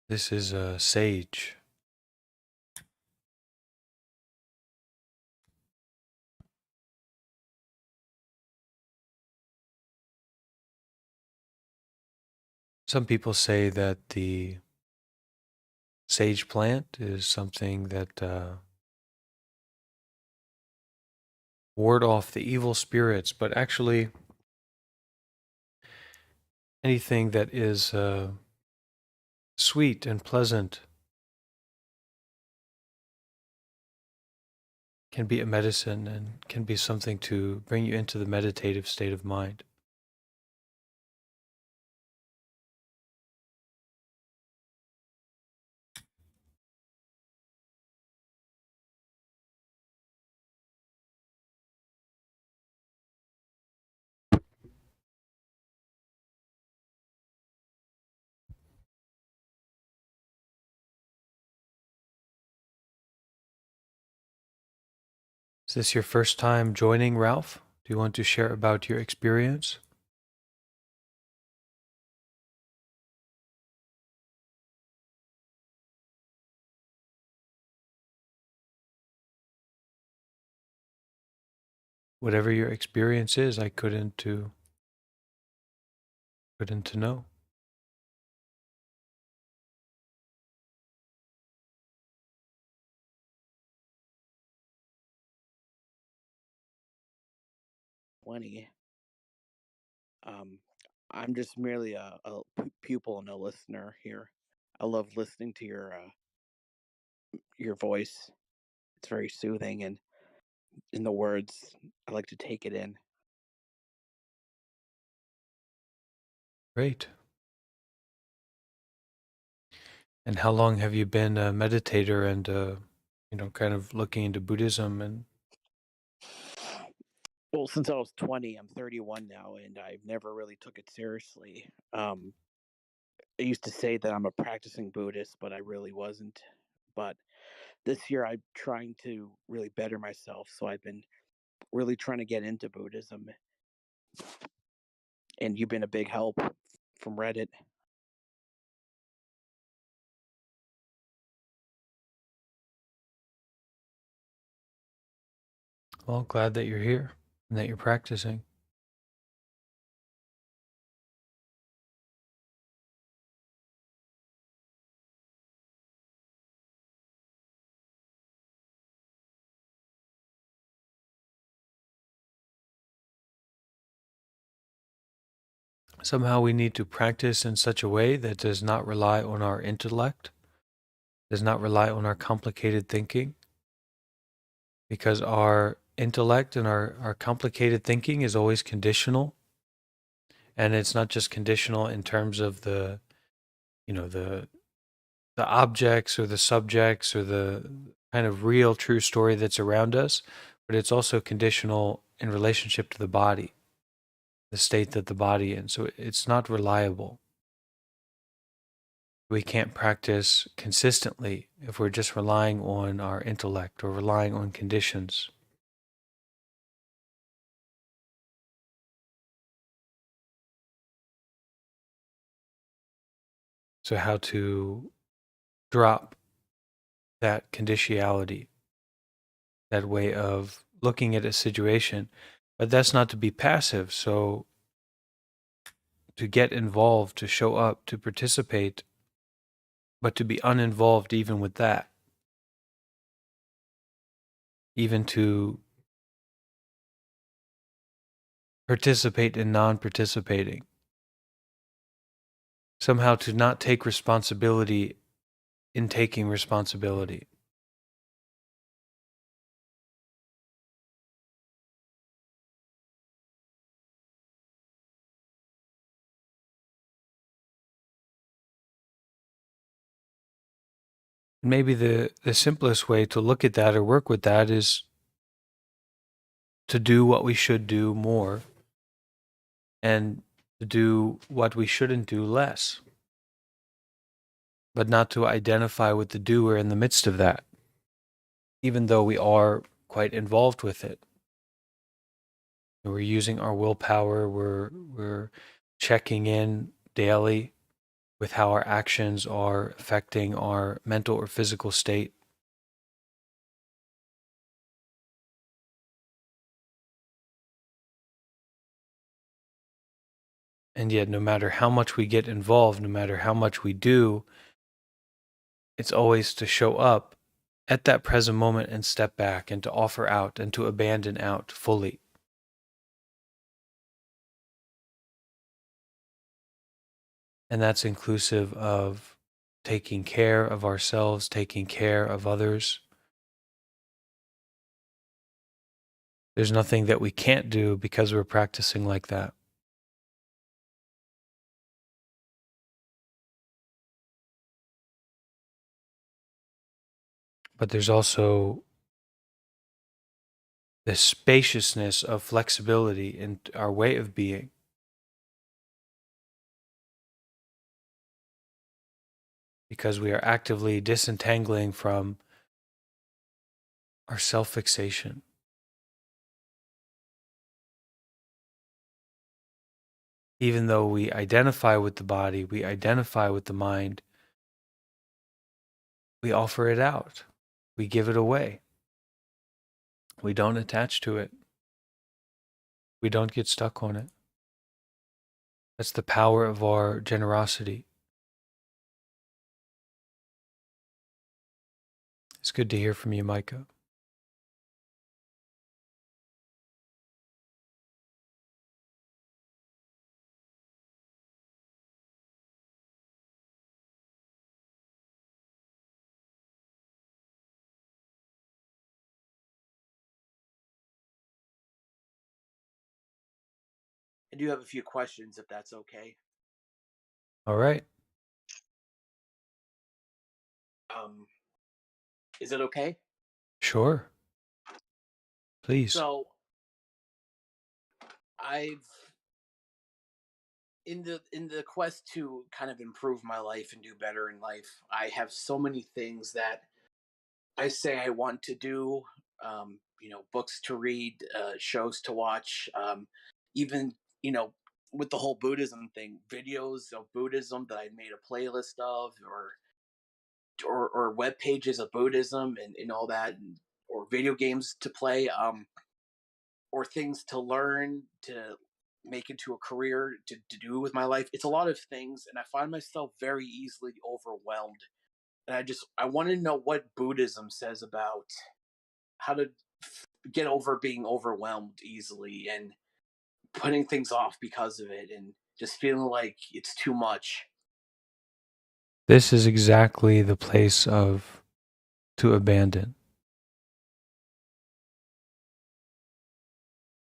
This is a sage. Some people say that the sage plant is something that ward off the evil spirits, but actually anything that is sweet and pleasant can be a medicine and can be something to bring you into the meditative state of mind. Is this your first time joining, Ralph? Do you want to share about your experience? Whatever your experience is, I couldn't to know. Um, I'm just merely a pupil and a listener here. I love listening to your voice. It's very soothing, and in the words, I like to take it in. Great. And how long have you been a meditator and kind of looking into Buddhism? And Well, since I was 20, I'm 31 now, and I've never really took it seriously. I used to say that I'm a practicing Buddhist, but I really wasn't. But this year, I'm trying to really better myself, so I've been really trying to get into Buddhism. And you've been a big help from Reddit. well, glad that you're here and that you're practicing. Somehow we need to practice in such a way that does not rely on our intellect, does not rely on our complicated thinking, because our intellect and our complicated thinking is always conditional. And it's not just conditional in terms of the objects or the subjects or the kind of real true story that's around us, but it's also conditional in relationship to the body, the state that the body in. So it's not reliable. We can't practice consistently if we're just relying on our intellect or relying on conditions. So how to drop that conditionality, that way of looking at a situation, but that's not to be passive. So to get involved, to show up, to participate, but to be uninvolved even with that, even to participate in non-participating, somehow to not take responsibility in taking responsibility. Maybe the simplest way to look at that or work with that is to do what we should do more and to do what we shouldn't do less, but not to identify with the doer in the midst of that, even though we are quite involved with it. We're using our willpower, we're checking in daily with how our actions are affecting our mental or physical state. And yet, no matter how much we get involved, no matter how much we do, it's always to show up at that present moment and step back and to offer out and to abandon out fully. And that's inclusive of taking care of ourselves, taking care of others. There's nothing that we can't do because we're practicing like that. But there's also this spaciousness of flexibility in our way of being. Because we are actively disentangling from our self-fixation. Even though we identify with the body, we identify with the mind, we offer it out. We give it away. We don't attach to it. We don't get stuck on it. That's the power of our generosity. It's good to hear from you, Micah. I do have a few questions, if that's okay. All right. Is it okay? Sure. Please. So, I've in the quest to kind of improve my life and do better in life, I have so many things that I say I want to do. Books to read, shows to watch, even with the whole Buddhism thing, videos of Buddhism that I made a playlist of, or web pages of Buddhism and all that, or video games to play, or things to learn to make into a career to do with my life. It's a lot of things, and I find myself very easily overwhelmed. And I want to know what Buddhism says about how to get over being overwhelmed easily and putting things off because of it and just feeling like it's too much. This is exactly the place to abandon.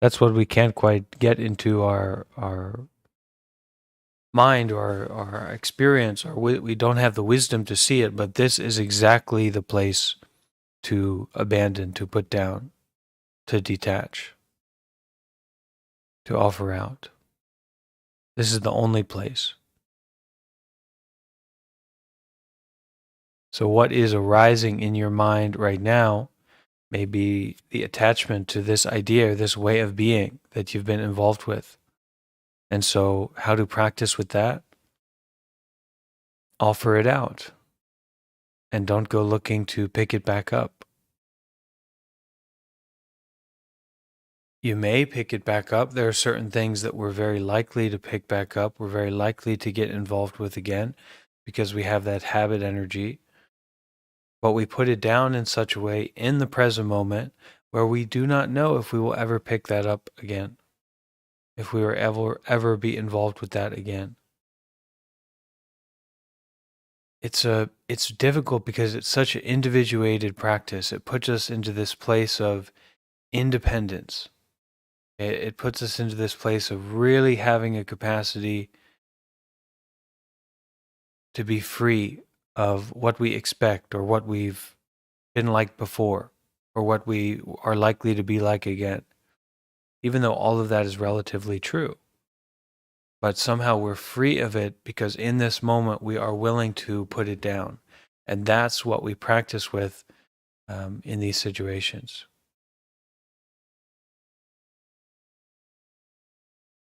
That's what we can't quite get into our mind or our experience, or we don't have the wisdom to see it, but this is exactly the place to abandon, to put down, to detach, to offer out. This is the only place. So what is arising in your mind right now may be the attachment to this idea, this way of being that you've been involved with. And so how to practice with that? Offer it out. And don't go looking to pick it back up. You may pick it back up. There are certain things that we're very likely to pick back up. We're very likely to get involved with again because we have that habit energy. But we put it down in such a way in the present moment where we do not know if we will ever pick that up again, if we will ever be involved with that again. It's difficult because it's such an individuated practice. It puts us into this place of independence. It puts us into this place of really having a capacity to be free of what we expect or what we've been like before or what we are likely to be like again, even though all of that is relatively true. But somehow we're free of it because in this moment we are willing to put it down. And that's what we practice with in these situations.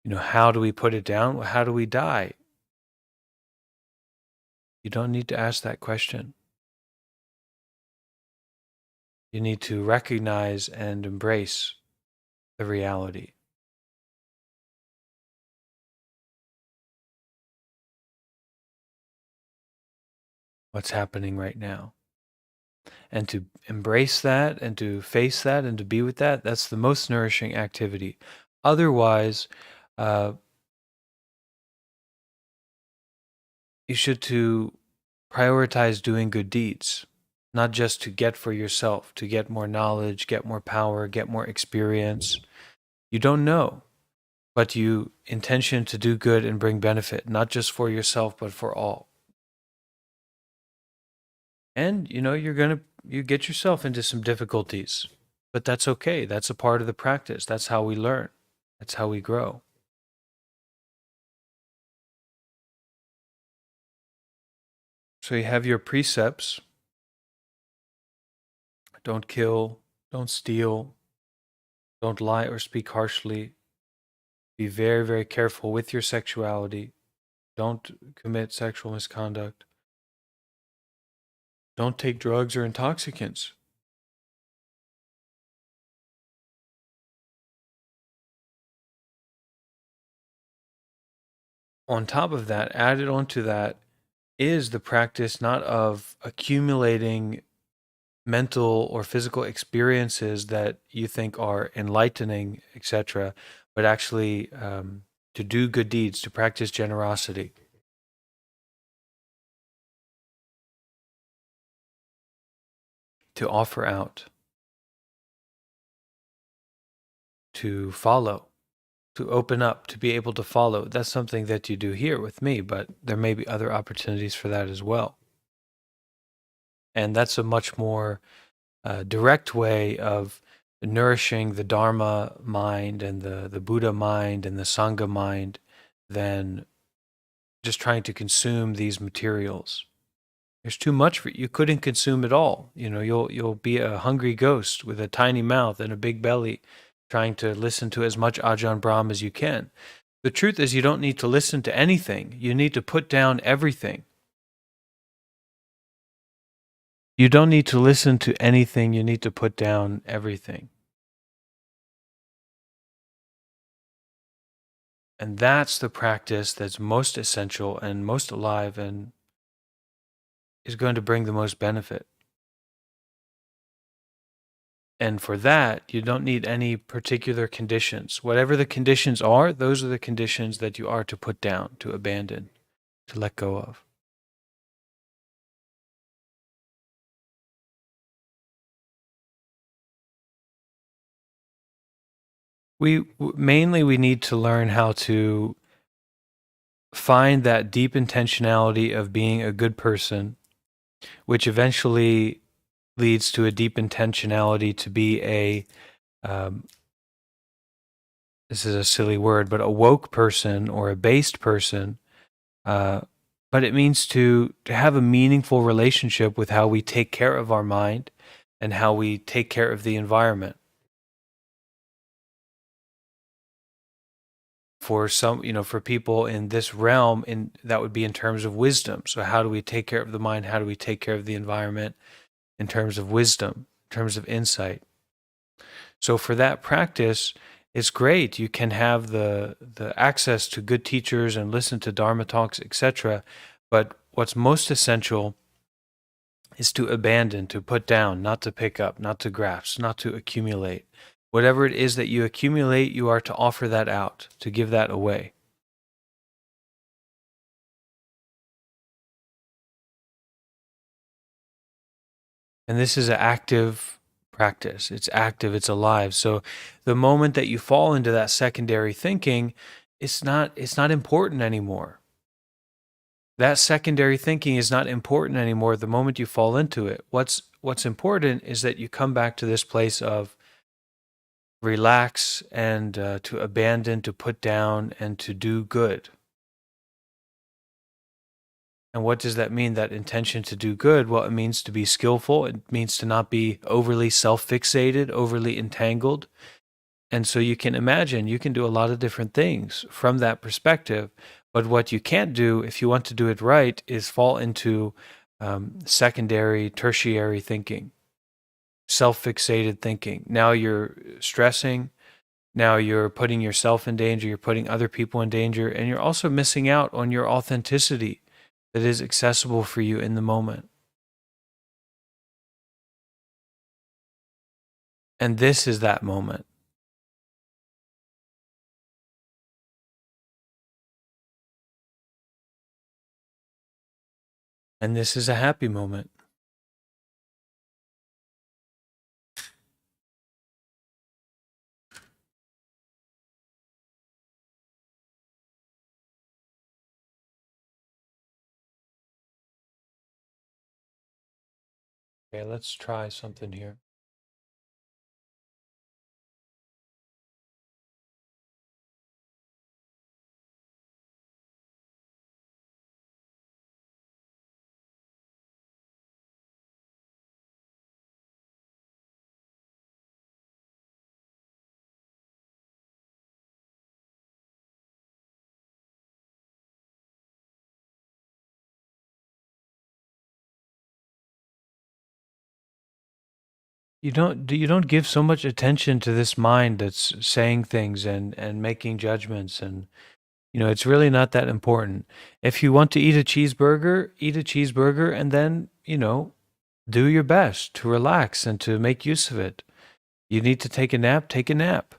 How do we put it down? Well, how do we die? You don't need to ask that question. You need to recognize and embrace the reality. What's happening right now. And to embrace that and to face that and to be with that, that's the most nourishing activity. Otherwise, you should to prioritize doing good deeds, not just to get for yourself, to get more knowledge, get more power, get more experience. You don't know, but you intention to do good and bring benefit, not just for yourself, but for all. And, you get yourself into some difficulties, but that's okay. That's a part of the practice. That's how we learn. That's how we grow. So you have your precepts. Don't kill, don't steal, don't lie or speak harshly. Be very, very careful with your sexuality. Don't commit sexual misconduct. Don't take drugs or intoxicants. On top of that, added onto that is the practice not of accumulating mental or physical experiences that you think are enlightening, etc., but actually to do good deeds, to practice generosity. To offer out, to follow, to open up, to be able to follow. That's something that you do here with me, but there may be other opportunities for that as well. And that's a much more direct way of nourishing the Dharma mind and the Buddha mind and the Sangha mind than just trying to consume these materials. There's too much for you. You couldn't consume it all. You'll be a hungry ghost with a tiny mouth and a big belly trying to listen to as much Ajahn Brahm as you can. The truth is you don't need to listen to anything. You need to put down everything. You don't need to listen to anything. You need to put down everything. And that's the practice that's most essential and most alive and is going to bring the most benefit. And for that, you don't need any particular conditions. Whatever the conditions are, those are the conditions that you are to put down, to abandon, to let go of. Mainly we need to learn how to find that deep intentionality of being a good person, which eventually leads to a deep intentionality to be this is a silly word, but a woke person or a based person. But it means to have a meaningful relationship with how we take care of our mind and how we take care of the environment. For some, for people in this realm, that would be in terms of wisdom. So how do we take care of the mind? How do we take care of the environment in terms of wisdom, in terms of insight? So for that practice, it's great. You can have the access to good teachers and listen to Dharma talks, etc. But what's most essential is to abandon, to put down, not to pick up, not to grasp, not to accumulate. Whatever it is that you accumulate, you are to offer that out, to give that away. And this is an active practice. It's active, it's alive. So the moment that you fall into that secondary thinking, it's not important anymore. That secondary thinking is not important anymore the moment you fall into it. What's important is that you come back to this place of relax and to abandon, to put down, and to do good. And what does that mean, that intention to do good? Well, it means to be skillful. It means to not be overly self-fixated, overly entangled. And so you can imagine you can do a lot of different things from that perspective. But what you can't do, if you want to do it right, is fall into secondary, tertiary thinking, self-fixated thinking. Now you're stressing. Now you're putting yourself in danger. You're putting other people in danger. And you're also missing out on your authenticity that is accessible for you in the moment. And this is that moment. And this is a happy moment. Okay, let's try something here. You don't give so much attention to this mind that's saying things and making judgments, and it's really not that important. If you want to eat a cheeseburger and then, do your best to relax and to make use of it. You need to take a nap, take a nap.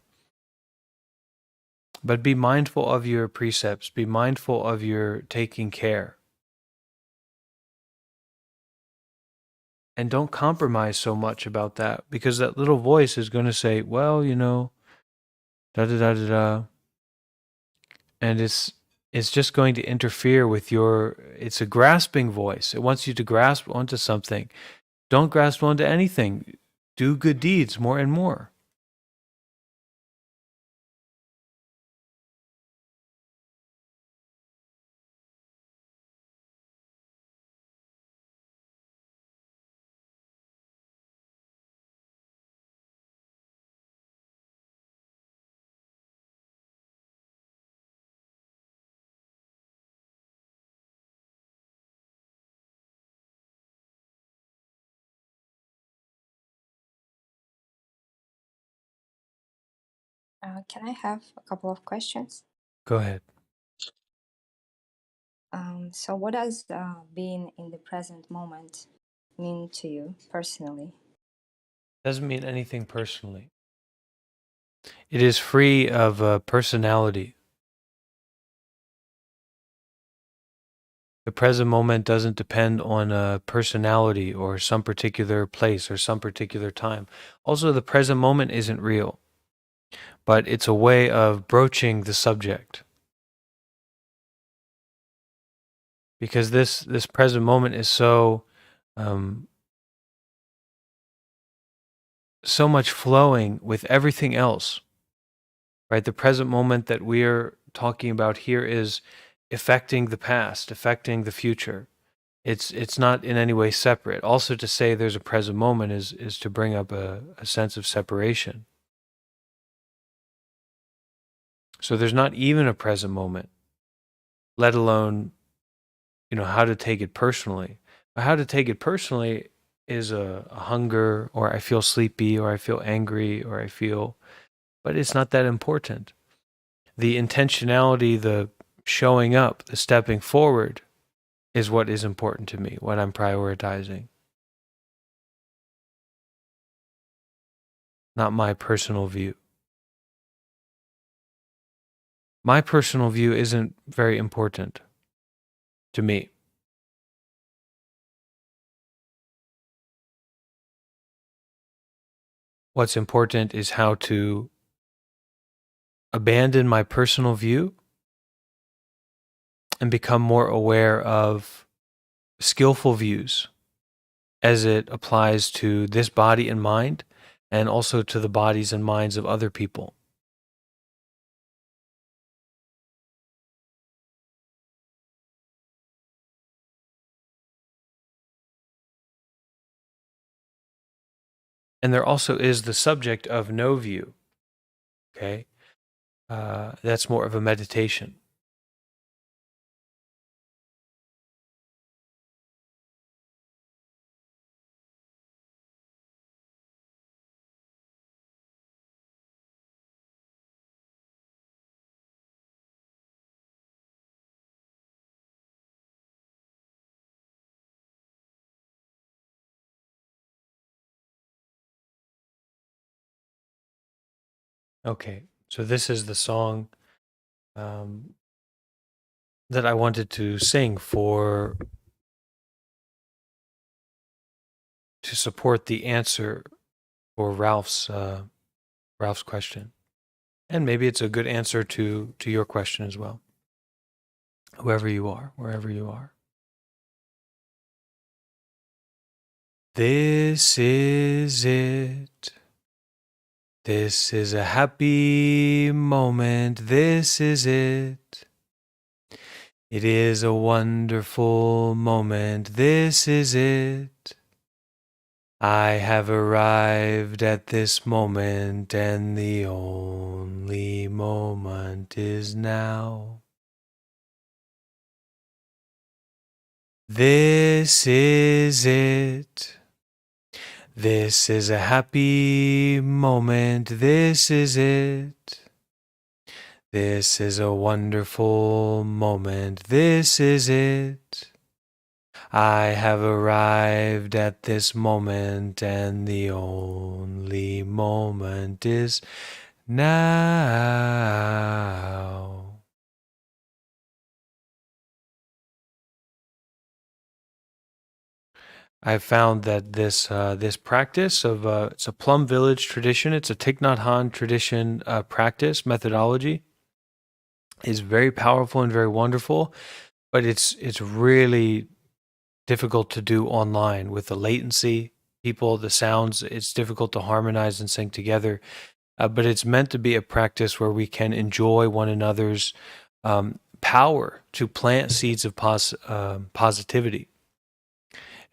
But be mindful of your precepts, be mindful of your taking care. And don't compromise so much about that, because that little voice is going to say, well, da da da da da. And it's just going to interfere with it's a grasping voice. It wants you to grasp onto something. Don't grasp onto anything. Do good deeds more and more. Can I have a couple of questions? Go ahead. So what does being in the present moment mean to you personally? Doesn't mean anything personally. It is free of personality. The present moment doesn't depend on a personality or some particular place or some particular time. Also, the present moment isn't real. but it's a way of broaching the subject. Because this present moment is so so much flowing with everything else, right? The present moment that we're talking about here is affecting the past, affecting the future. It's not in any way separate. Also, to say there's a present moment is to bring up a sense of separation. So there's not even a present moment, let alone, how to take it personally. But how to take it personally is a hunger, or I feel sleepy, or I feel angry, or I feel, but it's not that important. The intentionality, the showing up, the stepping forward is what is important to me, what I'm prioritizing. Not my personal view. My personal view isn't very important to me. What's important is how to abandon my personal view and become more aware of skillful views as it applies to this body and mind, and also to the bodies and minds of other people. And there also is the subject of no view, okay? That's more of a meditation. Okay, so this is the song that I wanted to sing to support the answer for Ralph's question, and maybe it's a good answer to your question as well. Whoever you are, wherever you are. This is it. This is a happy moment. This is it. It is a wonderful moment. This is it. I have arrived at this moment, and the only moment is now. This is it. This is a happy moment. This is it. This is a wonderful moment. This is it. I have arrived at this moment, and the only moment is now. I've found that this practice of it's a Plum Village tradition. It's a Thich Nhat Hanh tradition practice methodology is very powerful and very wonderful, but it's really difficult to do online with the latency. The sounds, it's difficult to harmonize and sing together. But it's meant to be a practice where we can enjoy one another's power to plant seeds of positivity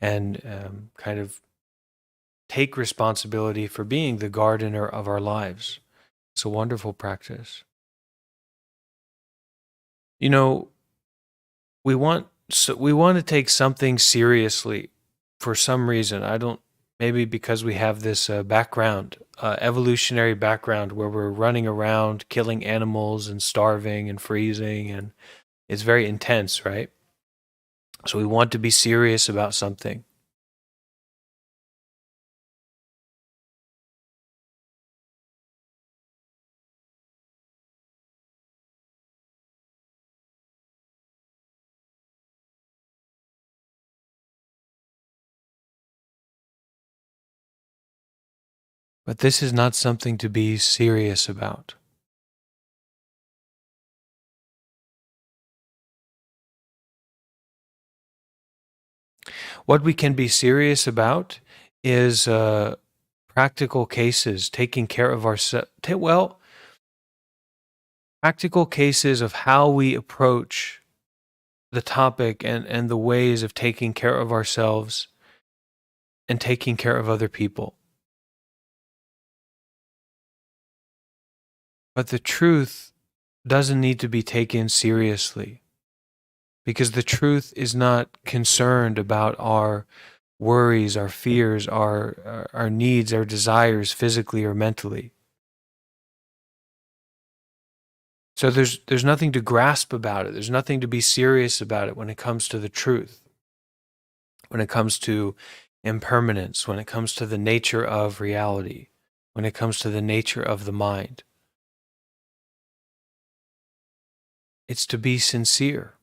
and kind of take responsibility for being the gardener of our lives. It's a wonderful practice. We want to take something seriously for some reason. Maybe because we have this background, evolutionary background, where we're running around killing animals and starving and freezing, and it's very intense, right? So we want to be serious about something. But this is not something to be serious about. What we can be serious about is practical cases, taking care of ourselves. Practical cases of how we approach the topic and the ways of taking care of ourselves and taking care of other people. But the truth doesn't need to be taken seriously, because the truth is not concerned about our worries, our fears, our needs, our desires, physically or mentally. So there's nothing to grasp about it. There's nothing to be serious about it when it comes to the truth, when it comes to impermanence, when it comes to the nature of reality, when it comes to the nature of the mind. It's to be sincere.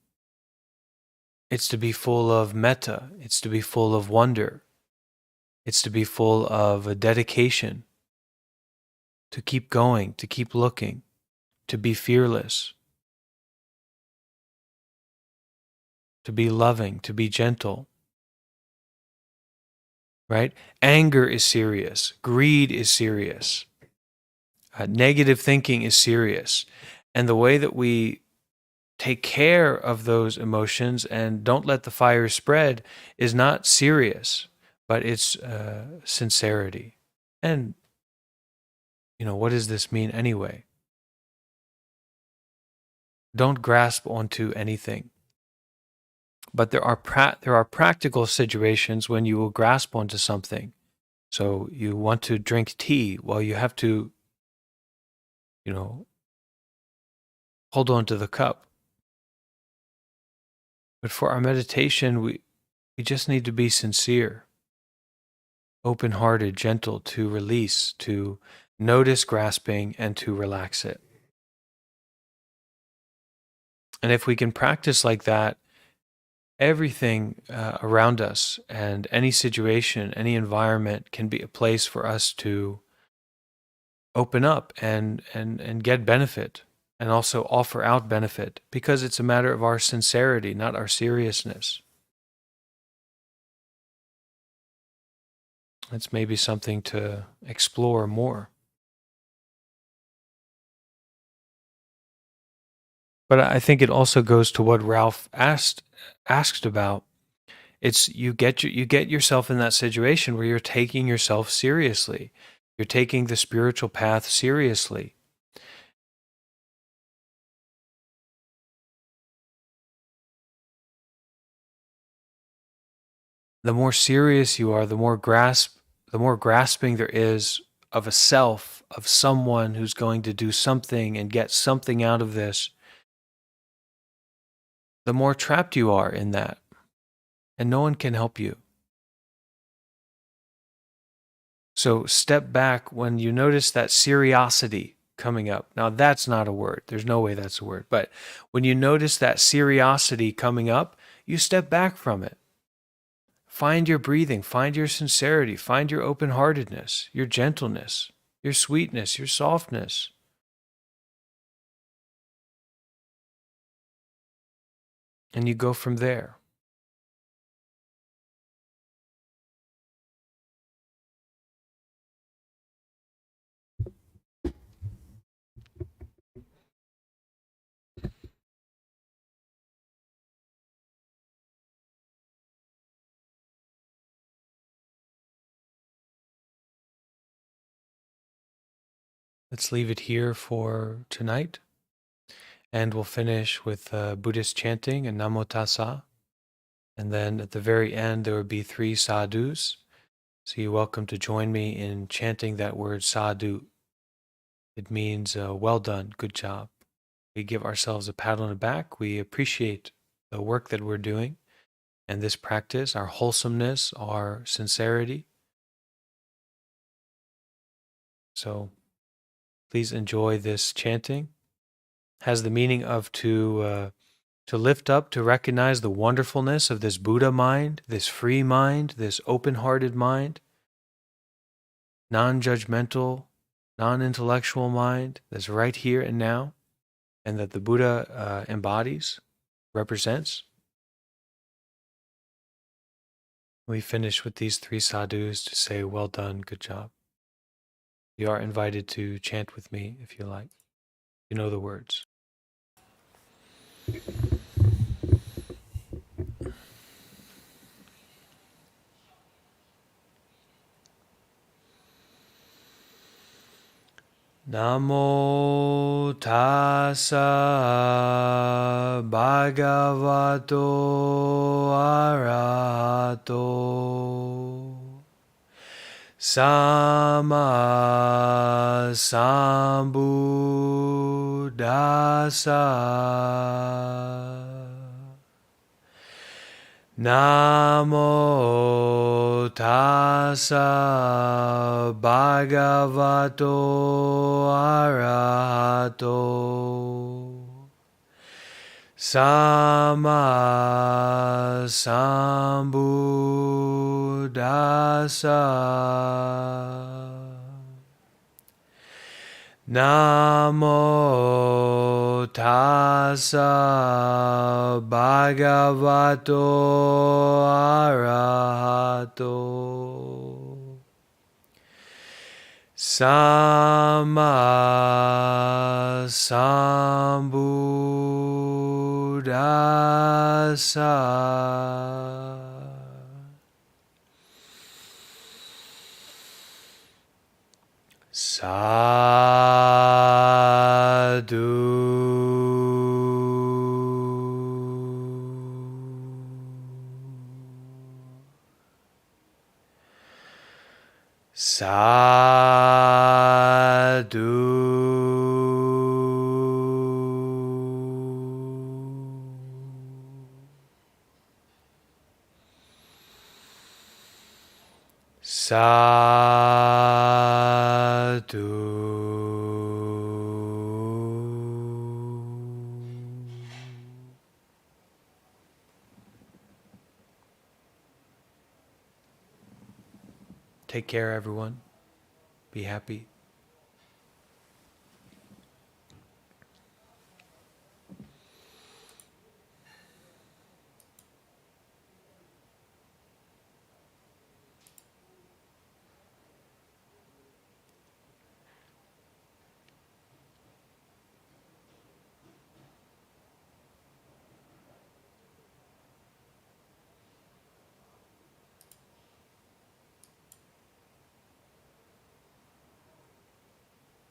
It's to be full of metta. It's to be full of wonder. It's to be full of a dedication to keep going, to keep looking, to be fearless, to be loving, to be gentle. Right? Anger is serious. Greed is serious. Negative thinking is serious. And the way that we take care of those emotions and don't let the fire spread is not serious, but it's sincerity. And, what does this mean anyway? Don't grasp onto anything. But there are practical situations when you will grasp onto something. So you want to drink tea, well, you have to, hold on to the cup. But for our meditation, we just need to be sincere, open-hearted, gentle, to release, to notice grasping, and to relax it. And if we can practice like that, everything around us and any situation, any environment can be a place for us to open up and get benefit, and also offer out benefit, because it's a matter of our sincerity, not our seriousness. It's maybe something to explore more. But I think it also goes to what Ralph asked about. It's you get yourself in that situation where you're taking yourself seriously. You're taking the spiritual path seriously. The more serious you are, the more grasping there is of a self, of someone who's going to do something and get something out of this, the more trapped you are in that. And no one can help you. So step back when you notice that seriosity coming up. Now that's not a word. There's no way that's a word. But when you notice that seriosity coming up, you step back from it. Find your breathing, find your sincerity, find your open-heartedness, your gentleness, your sweetness, your softness. And you go from there. Let's leave it here for tonight. And we'll finish with Buddhist chanting and Namo Tassa. And then at the very end, there will be 3 sadhus. So you're welcome to join me in chanting that word sadhu. It means well done, good job. We give ourselves a pat on the back. We appreciate the work that we're doing and this practice, our wholesomeness, our sincerity. So please enjoy this chanting. It has the meaning of to lift up, to recognize the wonderfulness of this Buddha mind, this free mind, this open-hearted mind. non-judgmental, non-intellectual mind that's right here and now, and that the Buddha embodies, represents. We finish with these 3 sadhus to say, well done, good job. You are invited to chant with me if you like. You know the words. Namo tassa bhagavato arahato sama sambuddhassa. Namo tassa bhagavato arahato sama sambuddhassa. Namo tassa bhagavato arahato sama sambuddhassa. Take care, everyone. Be happy.